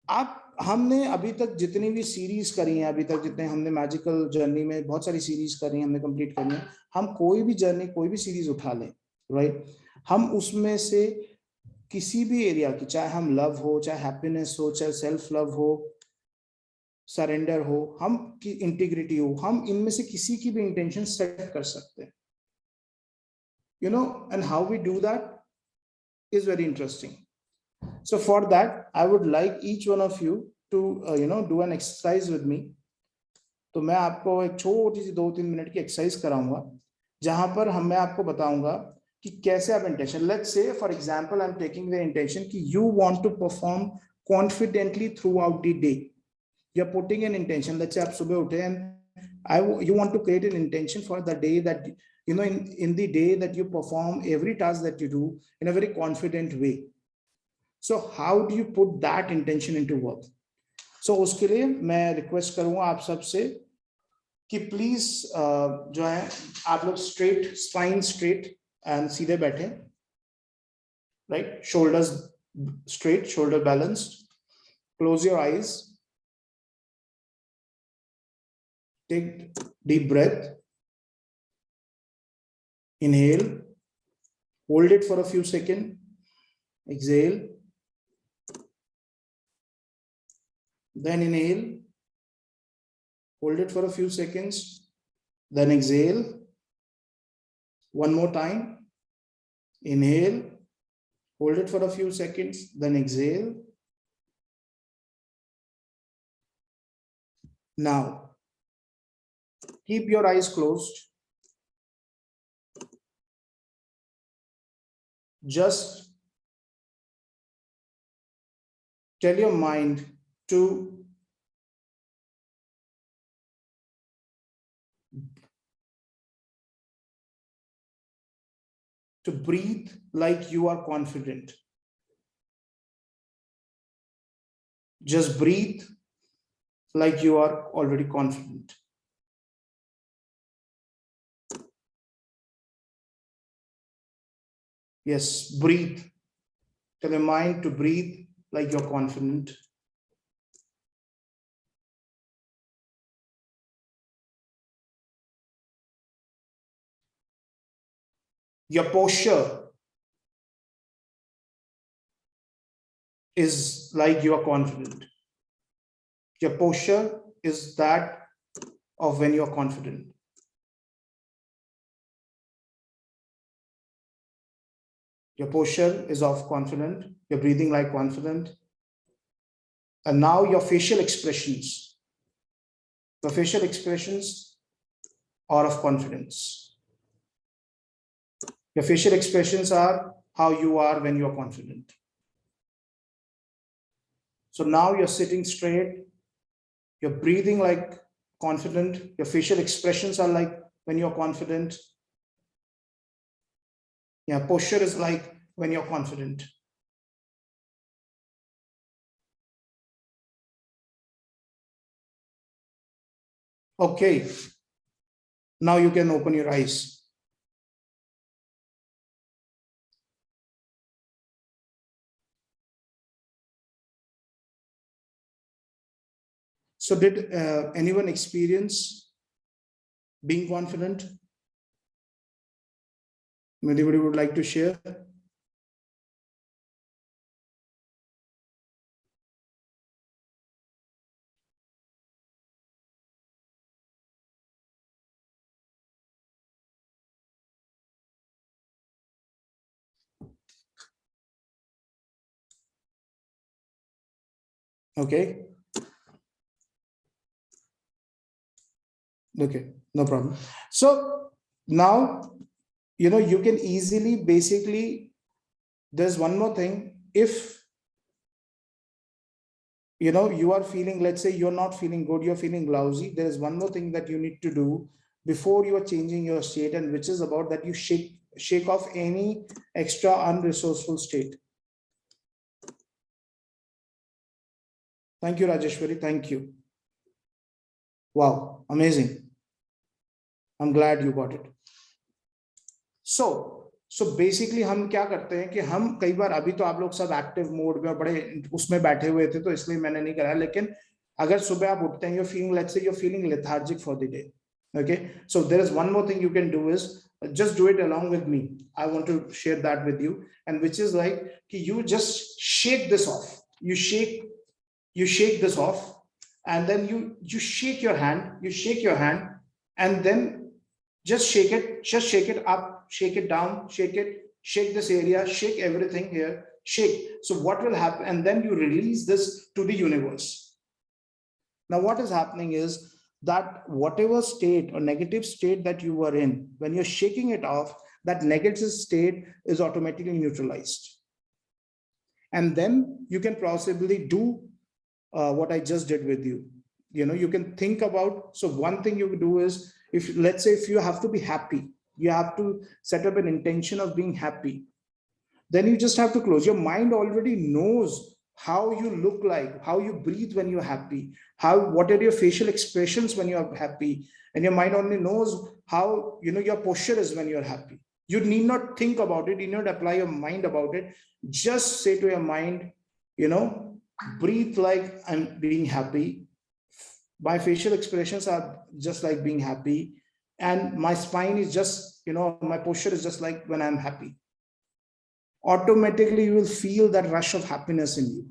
आप हमने अभी तक जितनी भी सीरीज करी हैं, अभी तक जितने हमने मैजिकल जर्नी में बहुत सारी सीरीज करी हैं, हमने कंप्लीट करी हैं. हम कोई भी जर्नी, कोई भी सीरीज उठा लें, राइट, हम उसमें से किसी भी एरिया की, चाहे हम लव हो, चाहे हैप्पीनेस हो, चाहे सेल्फ लव हो, सरेंडर हो, हम की इंटीग्रिटी हो, हम इनमें से किसी की भी इंटेंशन सेट कर सकते हैं. You know, and how we do that is very interesting. So for that, I would like each one of you to do an exercise with me. तो मैं आपको एक छोटी सी 2-3 मिनट की एक्सरसाइज कराऊंगा, जहां पर मैं आपको बताऊंगा कि कैसे आप intention, let's say for example I am taking the intention कि you want to perform confidently throughout the day. You're putting an intention. Let's say आप सुबह उठे and you want to create an intention for the day that in the day that you perform every task that you do in a very confident way. So how do you put that intention into work? So उसके लिए मैं request करूंगा आप सबसे कि please जो है आप लोग स्ट्रेट, स्पाइन स्ट्रेट एंड सीधे बैठे, right, shoulders straight, shoulder balanced, close your eyes. Take deep breath. Inhale. Hold it for a few seconds. Exhale. Then inhale. Hold it for a few seconds. Then exhale. One more time. Inhale. Hold it for a few seconds. Then exhale. Now, keep your eyes closed. Just tell your mind to breathe like you are confident. Just breathe like you are already confident. Yes, breathe. Tell your mind to breathe like you're confident. Your posture is like you are confident. Your posture is that of when you're confident. Your posture is of confident. You're breathing like confident. And now your facial expressions. The facial expressions are of confidence. Your facial expressions are how you are when you're confident. So now you're sitting straight. You're breathing like confident. Your facial expressions are like when you're confident. Yeah, posture is like when you're confident. Okay. Now you can open your eyes. So did anyone experience being confident? Anybody would like to share? Okay. Okay, no problem. So now, you can easily, basically, there's one more thing. If, you are feeling, let's say you're not feeling good, you're feeling lousy, there is one more thing that you need to do before you are changing your state, and which is about that you shake off any extra unresourceful state. Thank you, Rajeshwari. Thank you. Wow, amazing. I'm glad you got it. So basically हम क्या करते हैं कि हम कई बार, अभी तो आप लोग सब एक्टिव मोड में बड़े उसमें बैठे हुए थे तो इसलिए मैंने नहीं करा, लेकिन अगर सुबह आप उठते हैं, you're feeling, let's say you're feeling lethargic for the day. Okay, so there is one more thing you can do is just do it along with me. I want to share that with you, and which is like you just shake this off. You shake this off, and then you shake your hand, and then just shake it up, shake it down, shake this area, shake everything here, shake. So what will happen? And then you release this to the universe. Now what is happening is that whatever state or negative state that you were in, when you're shaking it off, that negative state is automatically neutralized. And then you can possibly do what I just did with you. You can think about, so one thing you can do is, if let's say if you have to be happy, you have to set up an intention of being happy, then you just have to close. Your mind already knows how you look like, how you breathe when you're happy, what are your facial expressions when you're happy, and your mind only knows how your posture is when you're happy. You need not think about it, you need not apply your mind about it. Just say to your mind, breathe like I'm being happy. My facial expressions are just like being happy, and my spine is just, my posture is just like when I'm happy. Automatically you will feel that rush of happiness in you.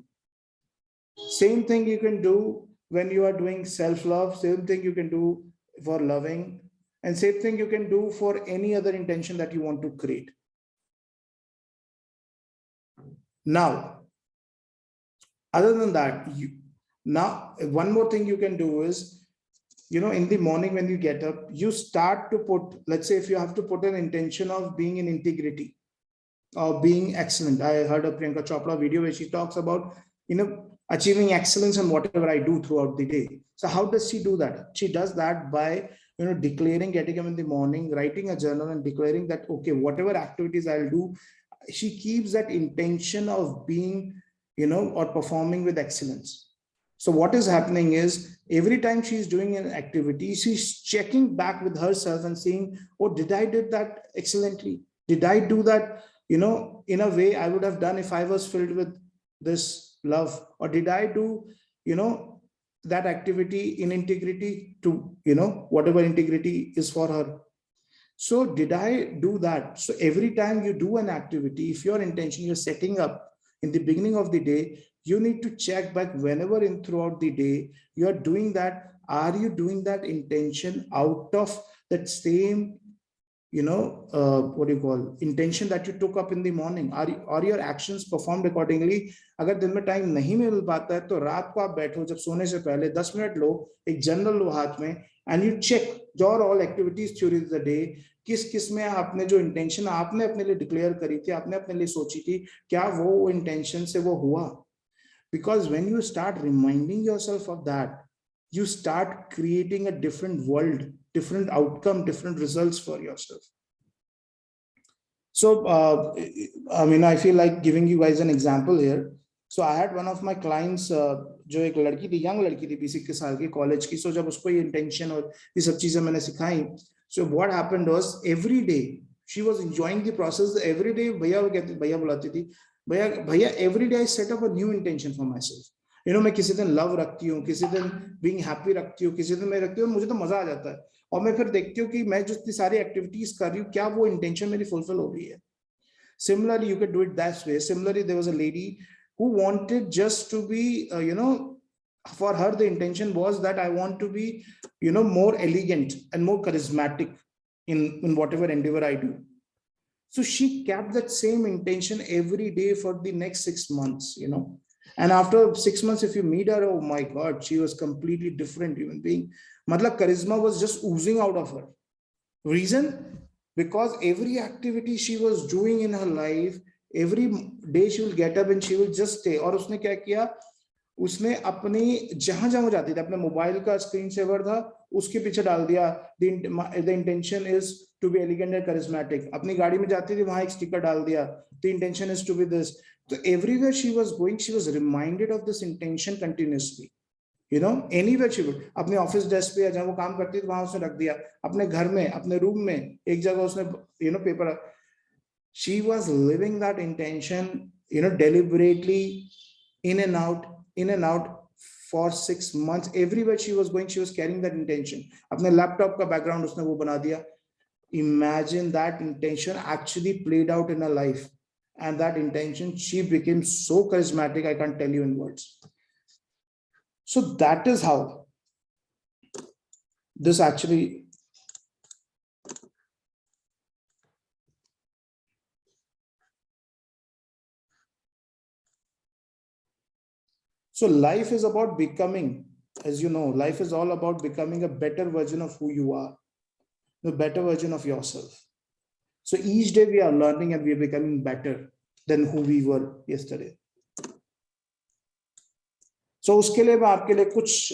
Same thing you can do when you are doing self-love, same thing you can do for loving, and same thing you can do for any other intention that you want to create. Now, other than that, now one more thing you can do is, in the morning when you get up, you start to put, let's say if you have to put an intention of being in integrity or being excellent. I heard a Priyanka Chopra video where she talks about, achieving excellence in whatever I do throughout the day. So how does she do that? She does that by, declaring, getting up in the morning, writing a journal and declaring that, okay, whatever activities I'll do, she keeps that intention of being, or performing with excellence. So what is happening is every time she's doing an activity, she's checking back with herself and saying, oh, did I do that excellently? Did I do that, in a way I would have done if I was filled with this love? Or did I do, that activity in integrity to, whatever integrity is for her? So did I do that? So every time you do an activity, if your intention, you're setting up in the beginning of the day, you need to check back whenever in throughout the day you're doing that. Are you doing that intention out of that same, intention that you took up in the morning? Are your actions performed accordingly? अगर दिन में time नहीं मिल पाता है तो रात को आप बैठो, जब सोने से पहले 10 मिनट लो, एक जर्नल लो हाथ में, and you check your all activities during the day, किस में आपने जो इंटेंशन आपने अपने लिए डिक्लेयर करी थी, आपने अपने लिए सोची थी, क्या वो इंटेंशन से वो हुआ? Because when you start reminding yourself of that, you start creating a different world, different outcome, different results for yourself. So, I feel like giving you guys an example here. So I had one of my clients, जो एक लड़की थी, young लड़की थी, 20 साल की, college की. So जब उसको ये intention और ये सब चीजें मैंने सिखाई, so what happened was every day she was enjoying the process. Every day भैया बुलाती थी, भैया every day I set up a new intention for myself. मैं किसी दिन love रखती हूँ, किसी दिन being happy रखती हूँ, किसी दिन मैं रखती हूँ, मुझे तो मजा आ जाता है. और मैं फिर देखती हूँ कि मैं जो सारी एक्टिविटीज कर रही हूँ, क्या वो intention मेरी fulfill हो रही है. Similarly, you could do it that way. Similarly, there was a lady who wanted just to be, for her, the intention was that I want to be, more elegant and more charismatic in whatever endeavor I do. So she kept that same intention every day for the next 6 months, and after 6 months, if you meet her, oh my God, she was completely different human being. Matlab, charisma was just oozing out of her. Reason? Because every activity she was doing in her life, every day she will get up and she will just stay. और उसने क्या किया? उसने अपनी जहां जहां जाती थी, अपने मोबाइल का स्क्रीन सेवर था, उसके पीछे डाल दिया, the intention is to be elegant and charismatic. अपनी गाड़ी में जाती थी, वहां एक स्टिकर डाल दिया, the intention is to be this. So everywhere she was going, she was reminded of this intention continuously. Anywhere she would, अपने ऑफिस डेस्क पे जहां वो काम करती थी वहां उसने रख दिया, अपने घर में, अपने रूम में एक जगह उसने paper. She was living that intention, deliberately, in and out for 6 months. Everywhere she was going, she was carrying that intention. अपने लैपटॉप का बैकग्राउंड उसने वो बना दिया. Imagine that intention actually played out in her life, and that intention, she became so charismatic, I can't tell you in words. So that is how this actually so life is about becoming, as you know, life is all about becoming a better version of who you are, the better version of yourself. So each day we are learning and we are becoming better than who we were yesterday. So उसके लिए मैं आपके लिए कुछ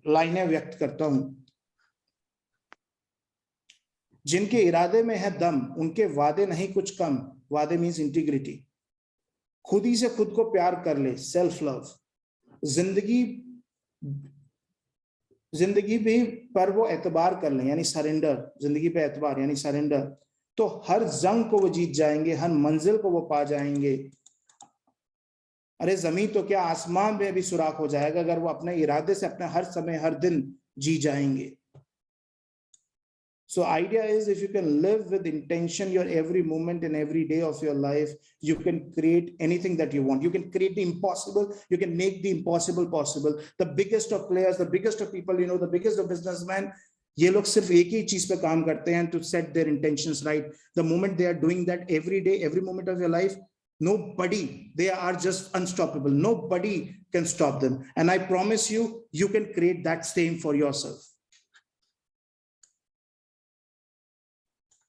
लाइनें व्यक्त करता हूं. जिनके इरादे में है दम, उनके वादे नहीं कुछ कम. वादे मीन्स इंटीग्रिटी. खुद ही से खुद को प्यार कर ले, सेल्फ लव. जिंदगी भी पर वो एतबार कर ले, यानी सरेंडर. जिंदगी पे एतबार यानी सरेंडर. तो हर जंग को वो जीत जाएंगे, हर मंजिल को वो पा जाएंगे. अरे जमीन तो क्या, आसमान में भी सुराख हो जाएगा अगर वो अपने इरादे से अपने हर समय हर दिन जी जाएंगे. So idea is, if you can live with intention your every moment and every day of your life, you can create anything that you want. You can create the impossible. You can make the impossible possible. The biggest of players, the biggest of people, the biggest of businessmen, ये लोग सिर्फ एक ही चीज पे काम करते हैं, to set their intentions right. The moment they are doing that every day, every moment of your life, nobody, they are just unstoppable. Nobody can stop them. And I promise you, you can create that same for yourself.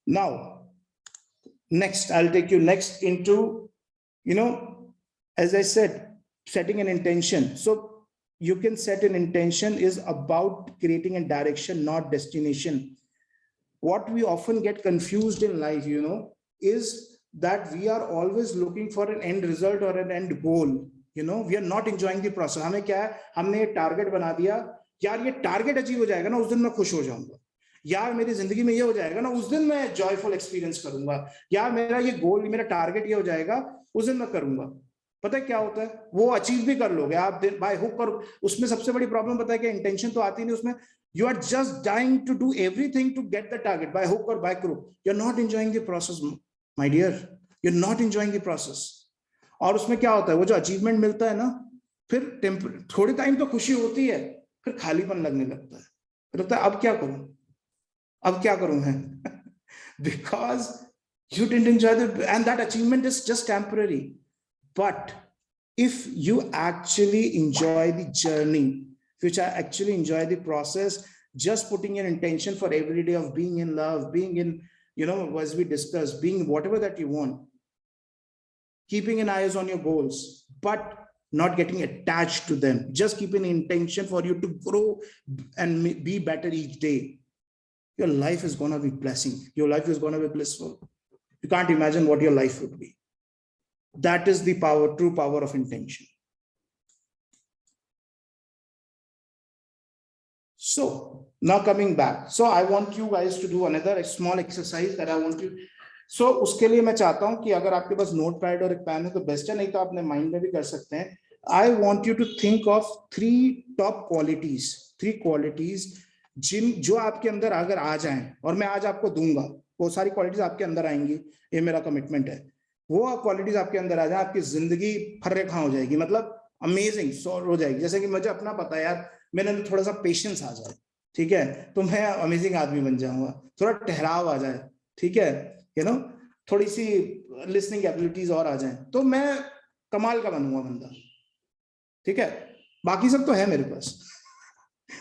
Now, next, I'll take you next into, as I said, setting an intention. So you can set an intention is about creating a direction, not destination. What we often get confused in life, is that we are always looking for an end result or an end goal. We are not enjoying the process. हमें क्या है, हमने ये target बना दिया, यार ये target achieve हो जाएगा ना, उस दिन मैं खुश हो जाऊंगा, यार मेरी जिंदगी में ये हो जाएगा ना, उस दिन मैं जॉयफुल एक्सपीरियंस करूंगा, यार मेरा ये गोल, मेरा टारगेट ये हो जाएगा, उस दिन मैं करूंगा. पता है क्या होता है, वो अचीव भी कर लोगे आप बाय हुक और उसमें सबसे बड़ी प्रॉब्लम पता है कि इंटेंशन तो आती नहीं उसमें. You are just dying to do everything to get the target by hook or by crook. You're not enjoying the process, my dear. You're not enjoying the process. और उसमें क्या होता है, वो जो अचीवमेंट मिलता है ना, फिर थोड़ी टाइम तो खुशी होती है, फिर खालीपन लगने लगता है, फिर लगता है अब क्या करूं मैं because you didn't enjoy and that achievement is just temporary. But if you actually enjoy the journey, which I actually enjoy the process, just putting an intention for every day of being in love, being in, as we discussed, being whatever that you want, keeping an eye on your goals, but not getting attached to them, just keeping an intention for you to grow and be better each day. Your life is going to be blessing. Your life is going to be blissful. You can't imagine what your life would be. That is the power, true power of intention. So now coming back, so I want you guys to do another small exercise that I want you. So उसके लिए मैं चाहता हूं कि अगर आपके पास note pad और एक पेन है तो बेस्ट है, नहीं तो अपने माइंड में भी कर सकते हैं. I want you to think of 3 top qualities जो आपके अंदर अगर आ जाएं, और मैं आज आपको दूंगा, वो सारी क्वालिटीज आपके अंदर आएंगी, ये मेरा कमिटमेंट है. वो क्वालिटीज आपके अंदर आ जाए, आपकी जिंदगी फर्रे खां हो जाएगी, मतलब अमेजिंग हो जाएगी. जैसे कि मुझे अपना पता है यार, मेरे अंदर थोड़ा सा पेशेंस आ जाए, ठीक है, तो मैं अमेजिंग आदमी बन जाऊंगा. थोड़ा ठहराव आ जाए, ठीक है, थोड़ी सी लिसनिंग एबिलिटीज और आ जाए, तो मैं कमाल का बनूंगा बंदा, ठीक है. बाकी सब तो है मेरे पास.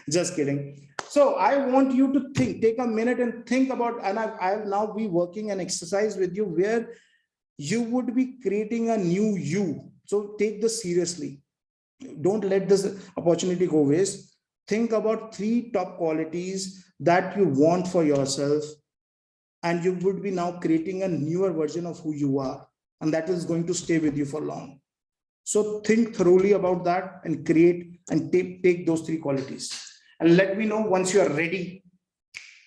Just kidding. So I want you to think, take a minute and think about, and I'll now be working an exercise with you where you would be creating a new you. So take this seriously. Don't let this opportunity go waste. Think about 3 top qualities that you want for yourself, and you would be now creating a newer version of who you are, and that is going to stay with you for long. So think thoroughly about that and create and take those 3 qualities, and let me know once you are ready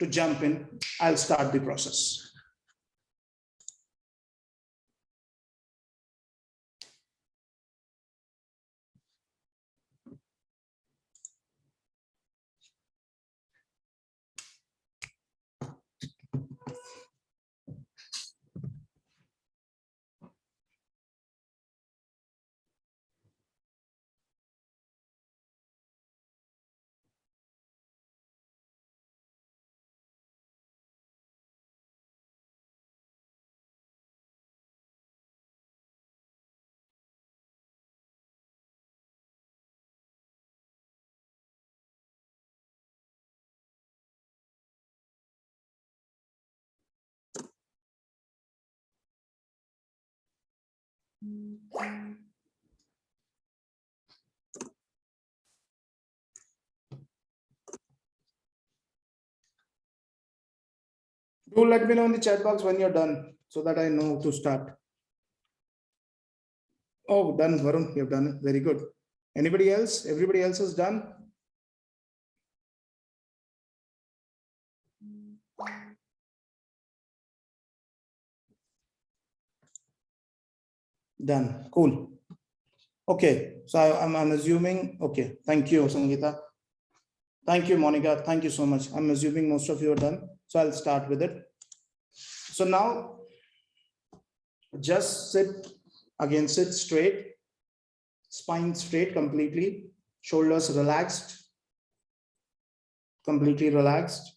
to jump in. I'll start the process. Do let me know in the chat box when you're done so that I know to start. Oh, done, Varun, you've done it. Very good. Anybody else? Everybody else is done? Done. Cool. Okay, so I'm assuming, okay, thank you, Sangeeta. Thank you, Monica. Thank you so much. I'm assuming most of you are done. So I'll start with it. So now just sit straight, spine straight completely, shoulders relaxed, completely relaxed.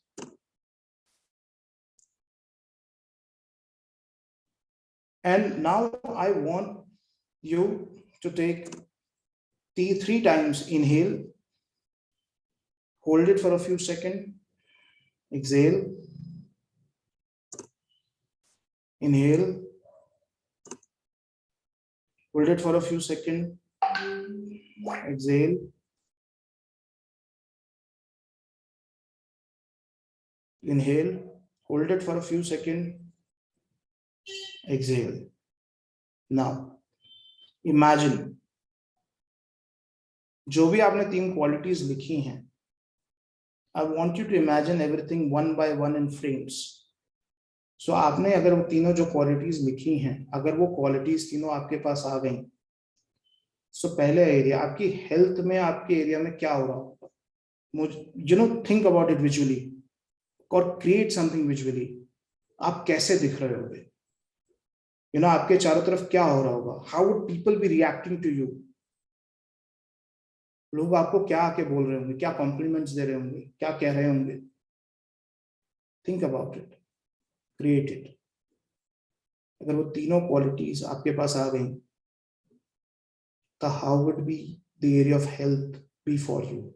And now I want you to take 3 times inhale, hold it for a few seconds, exhale, Inhale. Hold it for a few seconds. Exhale. Inhale. Hold it for a few seconds. Exhale. Now, imagine जो भी आपने 3 qualities लिखी हैं, I want you to imagine everything one by one in frames. So आपने अगर वो तीनों जो क्वालिटीज लिखी हैं, अगर वो क्वालिटीज तीनों आपके पास आ गई, so पहले एरिया आपकी हेल्थ में, आपके एरिया में क्या हो रहा होगा? मुझे थिंक अबाउट इट विजुअली और क्रिएट समथिंग विजुअली. आप कैसे दिख रहे होगे? आपके चारों तरफ क्या हो रहा होगा? How would people be reacting to you? लोग आपको क्या आके बोल रहे होंगे? क्या कॉम्प्लीमेंट्स दे रहे होंगे? क्या कह रहे होंगे? Think about it, create it. अगर वो तीनों क्वालिटीज आपके पास आ गई, तो how would be the area of health be for you?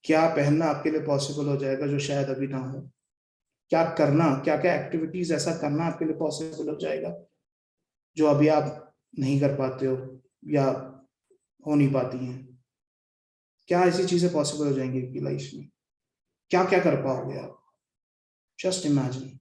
क्या पहनना आपके लिए पॉसिबल हो जाएगा जो शायद अभी ना हो? क्या करना, क्या क्या एक्टिविटीज ऐसा करना आपके लिए पॉसिबल हो जाएगा जो अभी आप नहीं कर पाते हो या हो नहीं पाती हैं? क्या ऐसी चीजें पॉसिबल हो जाएंगी आपकी लाइफ में? क्या क्या कर पाओगे आप? Just imagine.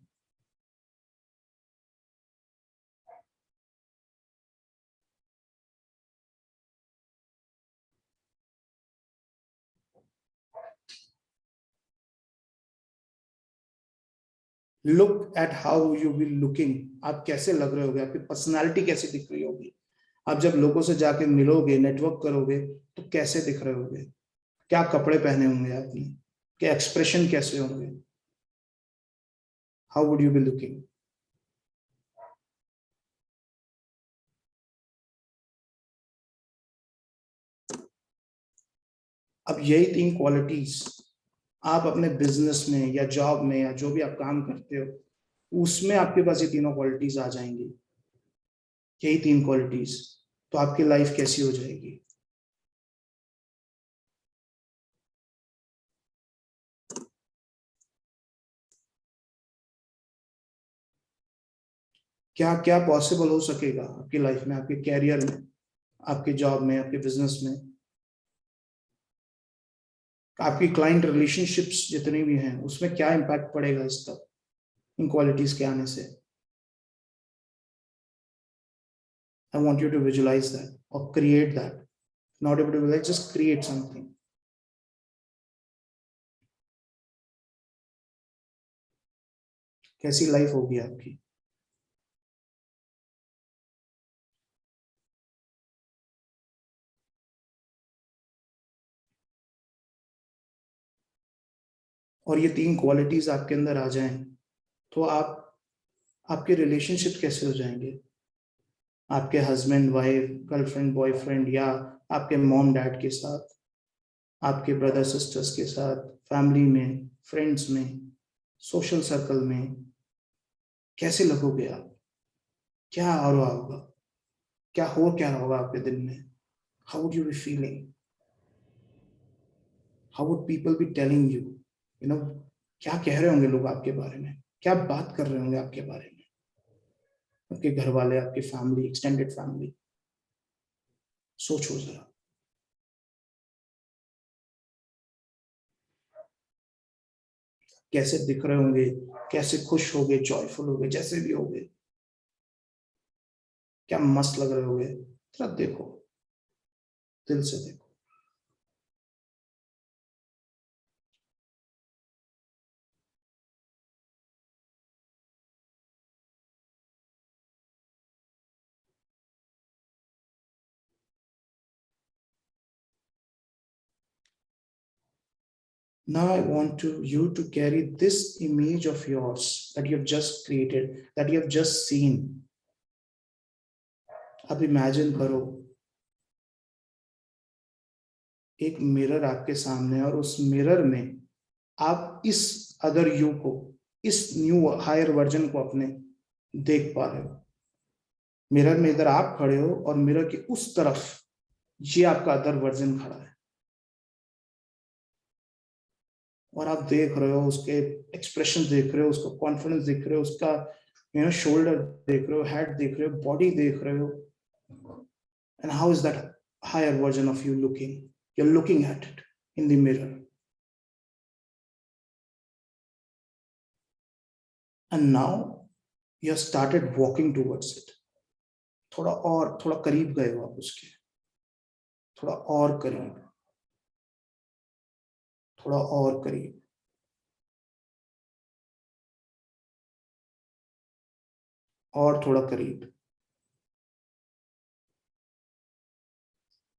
Look at how you will looking. आप कैसे लग रहे होगे? आपकी पर्सनालिटी कैसे दिख रही होगी? आप जब लोगों से जाके मिलोगे, नेटवर्क करोगे, तो कैसे दिख रहे होगे? क्या कपड़े पहने होंगे आपने? क्या एक्सप्रेशन कैसे होंगे? How would you be looking? अब यही 3 क्वालिटीज आप अपने बिजनेस में या जॉब में या जो भी आप काम करते हो, उसमें आपके पास ये तीनों क्वालिटीज आ जाएंगी. यही 3 क्वालिटीज, तो आपकी लाइफ कैसी हो जाएगी? क्या क्या पॉसिबल हो सकेगा आपकी लाइफ में, आपके कैरियर में, आपके जॉब में, आपके बिजनेस में, आपकी क्लाइंट रिलेशनशिप्स जितने भी हैं, उसमें क्या इम्पैक्ट पड़ेगा इसका, इन क्वालिटीज के आने से? I want you to visualize that or create that. Not able to visualize, just create something. कैसी लाइफ होगी आपकी? और ये 3 क्वालिटीज आपके अंदर आ जाएं, तो आपके रिलेशनशिप कैसे हो जाएंगे? आपके हस्बैंड वाइफ, गर्लफ्रेंड बॉयफ्रेंड, या आपके मॉम डैड के साथ, आपके ब्रदर सिस्टर्स के साथ, फैमिली में, फ्रेंड्स में, सोशल सर्कल में, कैसे लगोगे आप? क्या हो रहा होगा? क्या रहा होगा आपके दिल में? How would you be feeling? How would people be telling you? क्या कह रहे होंगे लोग आपके बारे में? क्या बात कर रहे होंगे आपके बारे में? आपके घर वाले, आपकी फैमिली, एक्सटेंडेड फैमिली. सोचो जरा. कैसे दिख रहे होंगे? कैसे खुश होगे, जॉयफुल होगे, जैसे भी होगे? क्या मस्त लग रहे होगे? जरा देखो, दिल से देखो. Now I want you to carry this image of yours that you have just created, that you have just seen. अब इमेजिन करो, एक मिरर आपके सामने, और उस मिरर में आप इस अदर यू को, इस न्यू हायर वर्जन को अपने देख पा रहे हो। मिरर में इधर आप खड़े हो और मिरर के उस तरफ ये आपका अदर वर्जन खड़ा है, और आप देख रहे हो उसके एक्सप्रेशन, देख रहे हो उसका कॉन्फिडेंस, देख रहे हो उसका शोल्डर देख रहे हो, हेड देख रहे हो, बॉडी देख रहे हो। And how is that higher version of you looking? you're looking at it in the mirror, and now you have started walking towards it. थोड़ा करीब गए हो आप उसके, थोड़ा और करीब, थोड़ा और करीब, और थोड़ा करीब.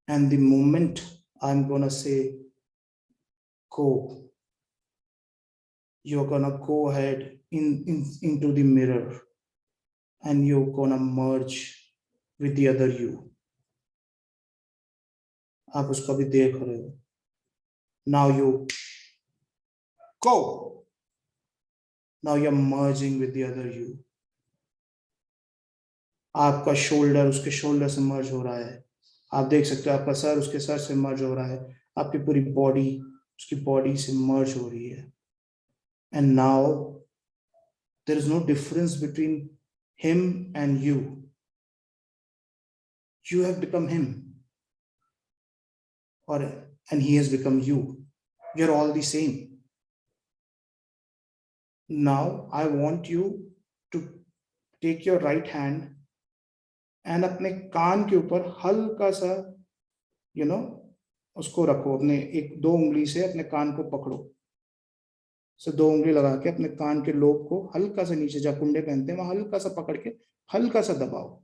And the moment I'm gonna say go, you're gonna go ahead into the mirror, and you're gonna merge with the other you. आप उसको भी देख रहे हो. Now you go. Now you're merging with the other you. आपका shoulder उसके shoulder से मर्ज हो रहा है. आप देख सकते हो आपका सर उसके सर से मर्ज हो रहा है. आपकी पूरी बॉडी उसकी बॉडी से मर्ज हो रही है. And now there is no difference between him and you. You have become him, and he has become you. You're all the same. Now I want you to take your right hand and अपने कान के ऊपर हल्का सा उसको रखो. अपने एक दो उंगली से अपने कान को पकड़ो. से दो उंगली लगा के अपने कान के लोब को हल्का सा नीचे, जहाँ कुंडे पहनते हैं वहां हल्का सा पकड़ के हल्का सा दबाओ.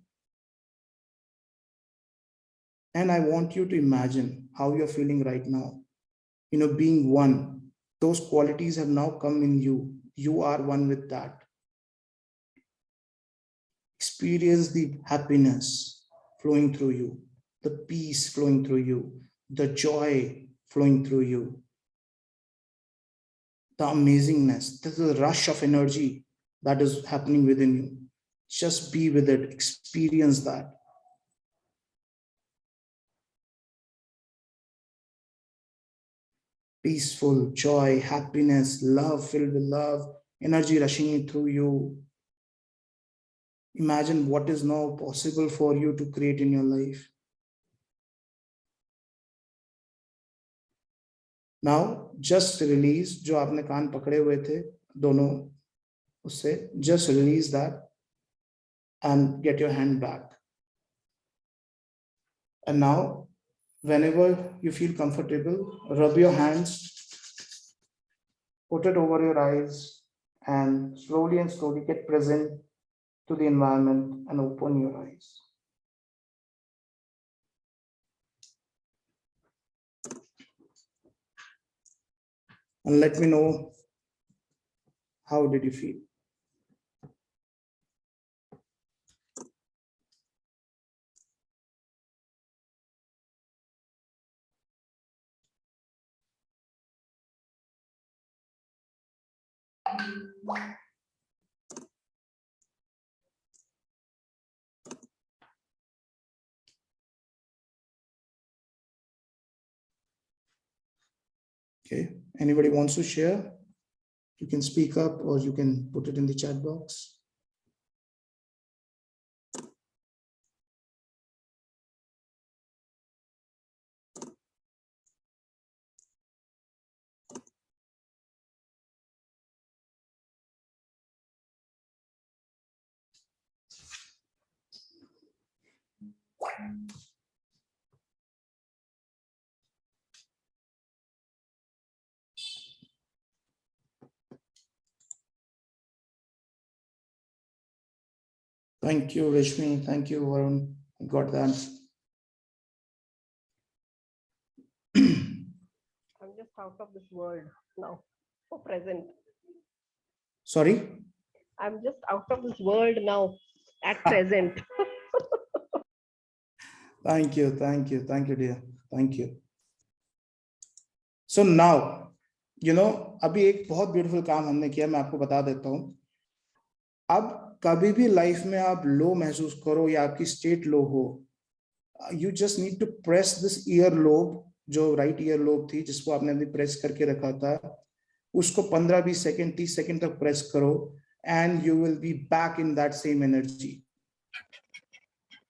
And I want you to imagine how you're feeling right now. Being one. Those qualities have now come in you. You are one with that. Experience the happiness flowing through you, the peace flowing through you, the joy flowing through you, the amazingness. This is a rush of energy that is happening within you. Just be with it, experience that. Peaceful, joy, happiness, love, filled with love, energy rushing through you. Imagine what is now possible for you to create in your life. Now, just release जो आपने कान पकड़े हुए थे दोनों उससे, just release that and get your hand back. And now, whenever you feel comfortable, rub your hands, put it over your eyes, and slowly get present to the environment and open your eyes. And let me know, how did you feel? Okay, anybody wants to share? You can speak up or you can put it in the chat box. Thank you, Rashmi. Thank you, Varun. Got that. I'm just out of this world now, for present. Sorry? I'm just out of this world now, at present. Thank you, dear. Thank you. So now, अभी एक बहुत beautiful काम हमने किया, मैं आपको बता देता हूँ। अब कभी भी लाइफ में आप लो महसूस करो या आपकी स्टेट लो हो, you just need to press this ear lobe, जो राइट ईयर लोब थी जिसको आपने अभी प्रेस करके रखा था, उसको 15-20 सेकेंड 30 सेकेंड तक प्रेस करो and you will be back in that same energy.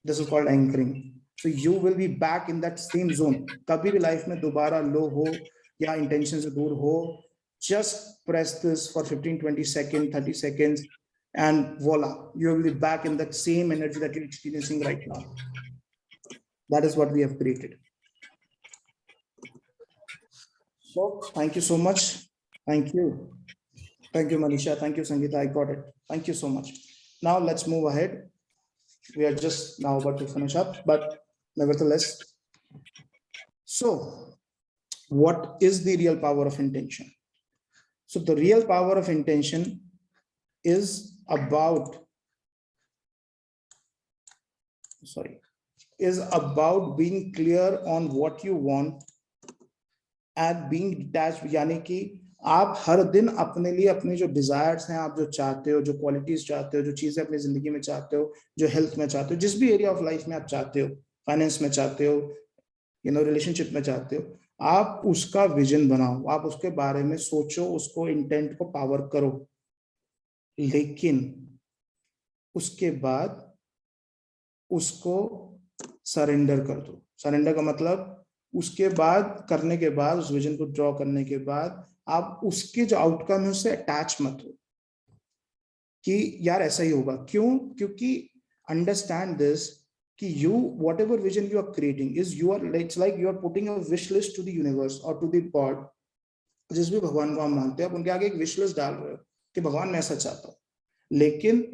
This is called anchoring. So you will be back in that same zone. कभी भी लाइफ में दोबारा लो हो या इंटेंशन से दूर हो, just press this for 15-20 seconds, 30 seconds, and voila, you will be back in that same energy that you're experiencing right now. That is what we have created. So thank you so much. Thank you. Thank you, Manisha. Thank you, Sangeeta. I got it. Thank you so much. Now let's move ahead. We are just now about to finish up, but nevertheless. So what is the real power of intention? So the real power of intention is about being clear on what you want and being detached. यानी कि आप हर दिन अपने लिए अपने जो desires हैं, आप जो चाहते हो, जो क्वालिटीज चाहते हो, जो चीजें अपनी जिंदगी में चाहते हो, जो हेल्थ में चाहते हो, जिस भी एरिया ऑफ लाइफ में आप चाहते हो, फाइनेंस में चाहते हो, रिलेशनशिप में चाहते हो, आप उसका विजन बनाओ, आप उसके बारे में सोचो, उसको इंटेंट को पावर करो, लेकिन उसके बाद उसको सरेंडर कर दो. सरेंडर का मतलब उसके बाद करने के बाद, उस विजन को ड्रॉ करने के बाद आप उसके जो आउटकम है उससे अटैच मत हो कि यार ऐसा ही होगा. क्यों? क्योंकि अंडरस्टैंड दिस कि you whatever vision you are creating is it's like you are putting a wish list to the universe or to the God. जिस भी भगवान को हम मानते हैं, आप उनके आगे एक विश लिस्ट डाल रहे हो कि भगवान मैं ऐसा चाहता हूँ, लेकिन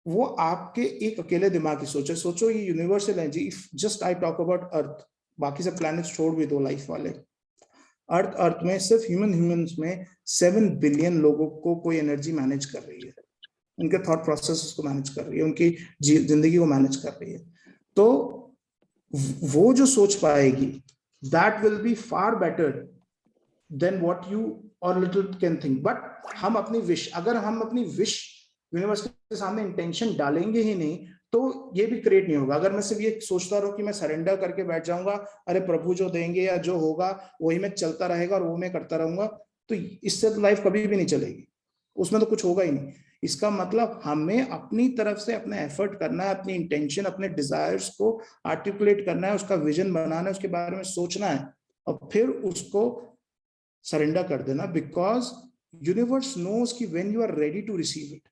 वो आपके एक अकेले दिमाग की सोच है. सोचो ये यूनिवर्सल है जी. If just I talk about earth, बाकी सब प्लैनेट्स छोड़ भी दो लाइफ वाले, अर्थ में सिर्फ ह्यूमंस में 7 बिलियन लोगों को कोई एनर्जी मैनेज कर रही है, उनके थॉट प्रोसेस को मैनेज कर रही है, उनकी जिंदगी को मैनेज कर रही है. तो वो जो सोच पाएगी, that will be far better than what you और लिटिल कैन थिंक. बट हम अपनी विश, अगर हम अपनी विश यूनिवर्स के सामने इंटेंशन डालेंगे ही नहीं, तो ये भी क्रिएट नहीं होगा. अगर मैं सिर्फ ये सोचता रहूं कि मैं सरेंडर करके बैठ जाऊंगा, अरे प्रभु जो देंगे या जो होगा वही मैं चलता रहेगा और वो मैं करता रहूंगा, तो इससे तो लाइफ कभी भी नहीं चलेगी, उसमें तो कुछ होगा ही नहीं. इसका मतलब हमें अपनी तरफ से अपना एफर्ट करना है, अपनी इंटेंशन, अपने डिजायर्स को आर्टिकुलेट करना है, उसका विजन बनाना है, उसके बारे में सोचना है और फिर उसको सरेंडर कर देना. बिकॉज यूनिवर्स नोज कि when you are ready to receive it.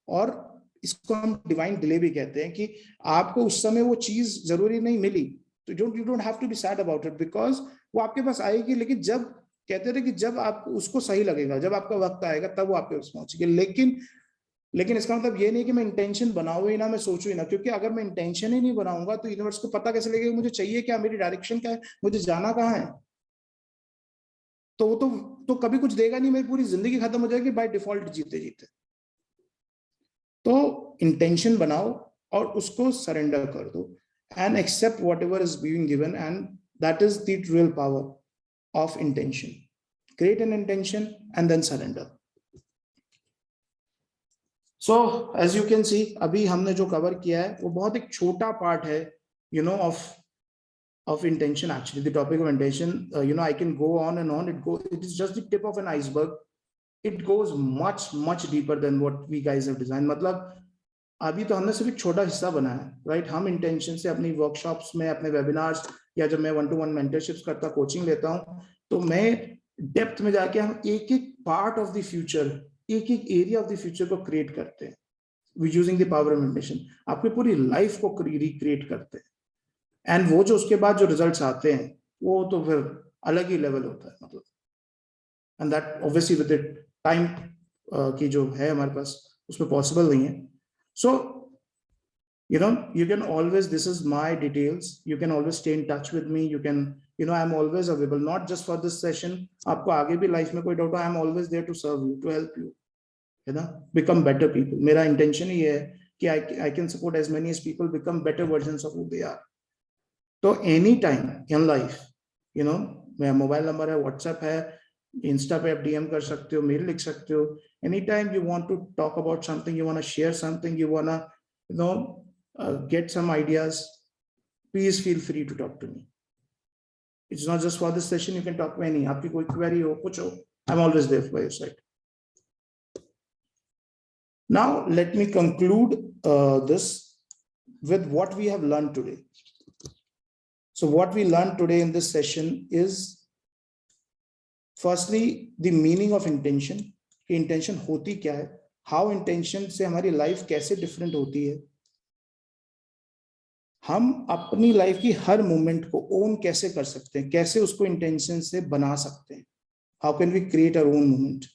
और इसको हम डिवाइन डिले भी कहते हैं कि आपको उस समय वो चीज जरूरी नहीं मिली, तो you don't have to be sad about it, because वो आपके पास आएगी. लेकिन जब कहते थे कि जब आप उसको सही लगेगा, जब आपका वक्त आएगा, तब वो आपके पास पहुंचेगी. लेकिन इसका मतलब ये नहीं कि मैं इंटेंशन बनाऊं ही ना, मैं सोचूं ही ना, क्योंकि अगर मैं इंटेंशन ही नहीं बनाऊंगा तो यूनिवर्स को पता कैसे लगेगा मुझे चाहिए क्या, मेरी डायरेक्शन क्या है, मुझे जाना कहाँ है. तो वो तो कभी कुछ देगा नहीं, मेरी पूरी जिंदगी खत्म हो जाएगी बाय डिफॉल्ट जीते जीते. तो इंटेंशन बनाओ और उसको सरेंडर कर दो and accept whatever is being given, and that is the real power of intention. Create an intention and then surrender. So as you can see, अभी हमने जो कवर किया है वो बहुत एक छोटा पार्ट है, of intention. Actually the topic of intention, I can go on and on. It is just the tip of an iceberg. It goes much deeper than what we guys have designed. मतलब अभी तो हमने सिर्फ एक छोटा हिस्सा बनाया है, राइट. हम इंटेंशन से अपनी वर्कशॉप्स में, अपने वेबिनार्स या जब मैं 1-to-1 मेंटरशिप्स करता, कोचिंग लेता हूं, तो मैं डेप्थ में जाके हम एक पार्ट ऑफ द फ्यूचर, एक एरिया ऑफ द फ्यूचर को क्रिएट करते हैं using the power of intention. आपकी पूरी लाइफ को रिक्रिएट करते हैं, एंड वो जो उसके बाद जो रिजल्ट्स आते हैं वो तो फिर अलग ही लेवल होता है. मतलब and that obviously with time की जो है हमारे पास उसमें पॉसिबल नहीं है. So, you can always, this is my details, you can always stay in touch with me. You can, I'm always available, not just for this session. आपको आगे भी लाइफ में कोई डाउट हो, I am always there to serve you, to help you, become better people. मेरा intention ही है कि I can support as many as people become better versions of who they are. तो any time in life, मेरा mobile number है, WhatsApp है, Insta पे आप DM कर सकते हो, मेल लिख सकते हो. Any time you want to talk about something, you want to share something, you wanna get some ideas, please feel free to talk to me. It's not just for this session, you can talk to any. आपकी कोई query हो, कुछ हो, I'm always there for your side. Now let me conclude this with what we have learned today. So what we learned today in this session is firstly the meaning of intention. कि intention होती क्या है, how intention से हमारी life कैसे different होती है, हम अपनी लाइफ की हर मोमेंट को ओन कैसे कर सकते हैं, कैसे उसको इंटेंशन से बना सकते हैं, how can we create our own moment,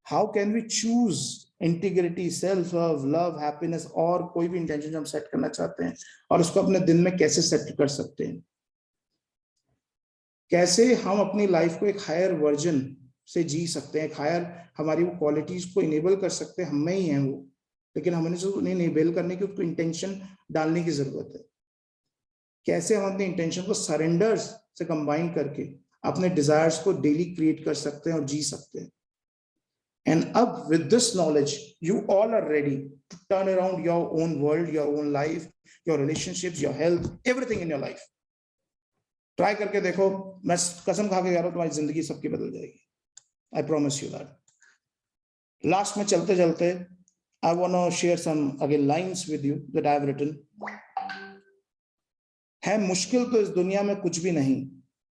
how can we choose integrity, self love, happiness और कोई भी इंटेंशन हम सेट करना चाहते हैं और उसको अपने दिन में कैसे सेट कर सकते हैं, कैसे हम अपनी लाइफ को एक हायर वर्जन से जी सकते हैं, एक हायर हमारी वो क्वालिटीज को इनेबल कर सकते हैं, हम में ही हैं वो, लेकिन हमें जो उन्हें इनेबल करने की उसको इंटेंशन डालने की जरूरत है. कैसे हम अपने इंटेंशन को सरेंडर्स से कंबाइन करके अपने डिजायर्स को डेली क्रिएट कर सकते हैं और जी सकते हैं. एंड अब with this knowledge you all are ready to turn around your own world, your own life, your relationships, your health, everything in your life. Try करके देखो, मैं कसम खा के कह रहा हूं तुम्हारी जिंदगी सबकी बदल जाएगी. I promise you that. Last में चलते चलते I want to share some again lines with you that I have written. है मुश्किल तो इस दुनिया में कुछ भी नहीं,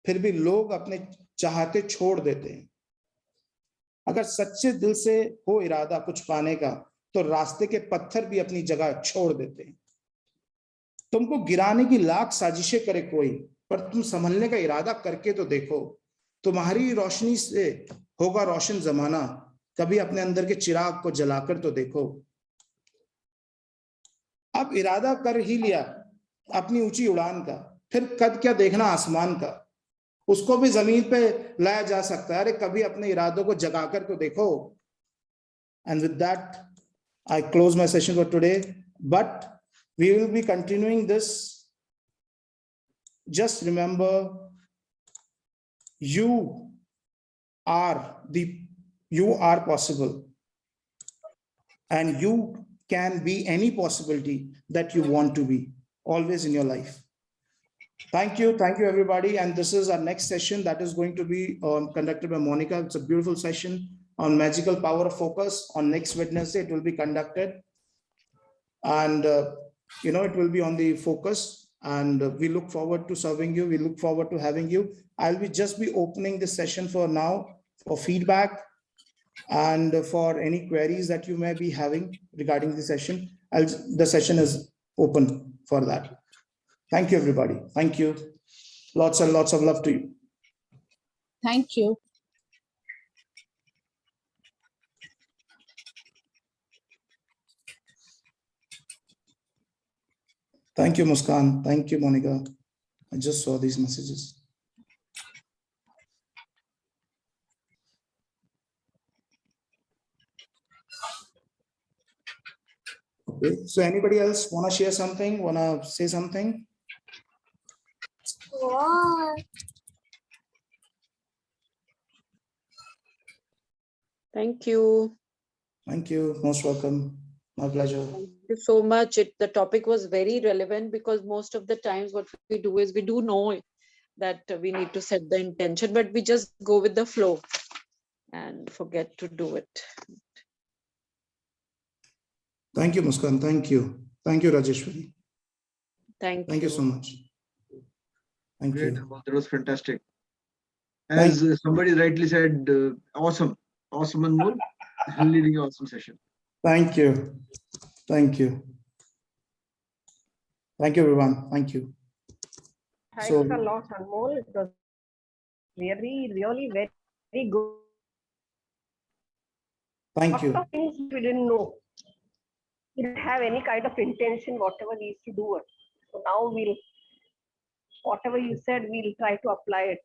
फिर भी लोग अपने चाहते छोड़ देते हैं. अगर सच्चे दिल से हो इरादा कुछ पाने का, तो रास्ते के पत्थर भी अपनी जगह छोड़ देते हैं. तुमको गिराने की लाख साजिशें करे कोई, पर तुम संभलने का इरादा करके तो देखो. तुम्हारी रोशनी से होगा रोशन जमाना, कभी अपने अंदर के चिराग को जलाकर तो देखो. अब इरादा कर ही लिया अपनी ऊंची उड़ान का, फिर कद क्या देखना आसमान का, उसको भी जमीन पे लाया जा सकता है. अरे कभी अपने इरादों को जगाकर तो देखो. And with that I close my session for today, but we will be continuing this. Just remember, you are possible, and you can be any possibility that you want to be always in your life. Thank you everybody. And this is our next session that is going to be conducted by Monica. It's a beautiful session on magical power of focus. On next Wednesday it will be conducted, and it will be on the focus, and we look forward to serving you. We look forward to having you. I'll be just be opening this session for now for feedback and for any queries that you may be having regarding the session. The session is open for that. Thank you everybody. Thank you. Lots and lots of love to you. Thank you. Thank you, Muskan. Thank you, Monica. I just saw these messages. Okay. So anybody else want to share something? Want to say something? Thank you. Thank you. Most welcome. My pleasure. Thank you so much. The topic was very relevant, because most of the times what we do is we do know that we need to set the intention, but we just go with the flow and forget to do it. Thank you, Muskan. Thank you. Thank you, Rajeshwari. Thank you so much. Thank Great, you. Anmol. That was fantastic. As somebody rightly said, awesome. Awesome, Anmol. Leading an awesome session. Thank you. Thank you. Thank you, everyone. Thank you. Thanks So- a lot, Anmol. It was really very, very good. Thank you. Lot of things we didn't know. We didn't have any kind of intention, whatever we used to do it. So now whatever you said, we'll try to apply it.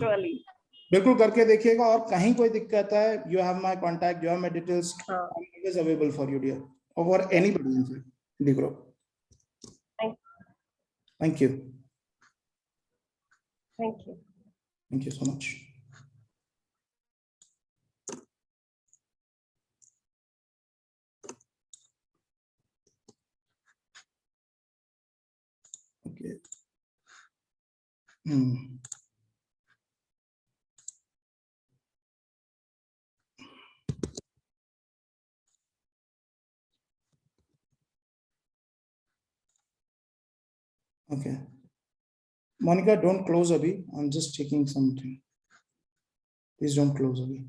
Surely. बिल्कुल करके देखिएगा, और कहीं कोई दिक्कत है, you have my contact, you have my details. हाँ. I'm always available for you, dear, or for anybody in the group. Thank Thank you. Thank you. Thank you so much. Okay. Okay. Monica, don't close, Abhi. I'm just checking something. Please don't close, Abhi.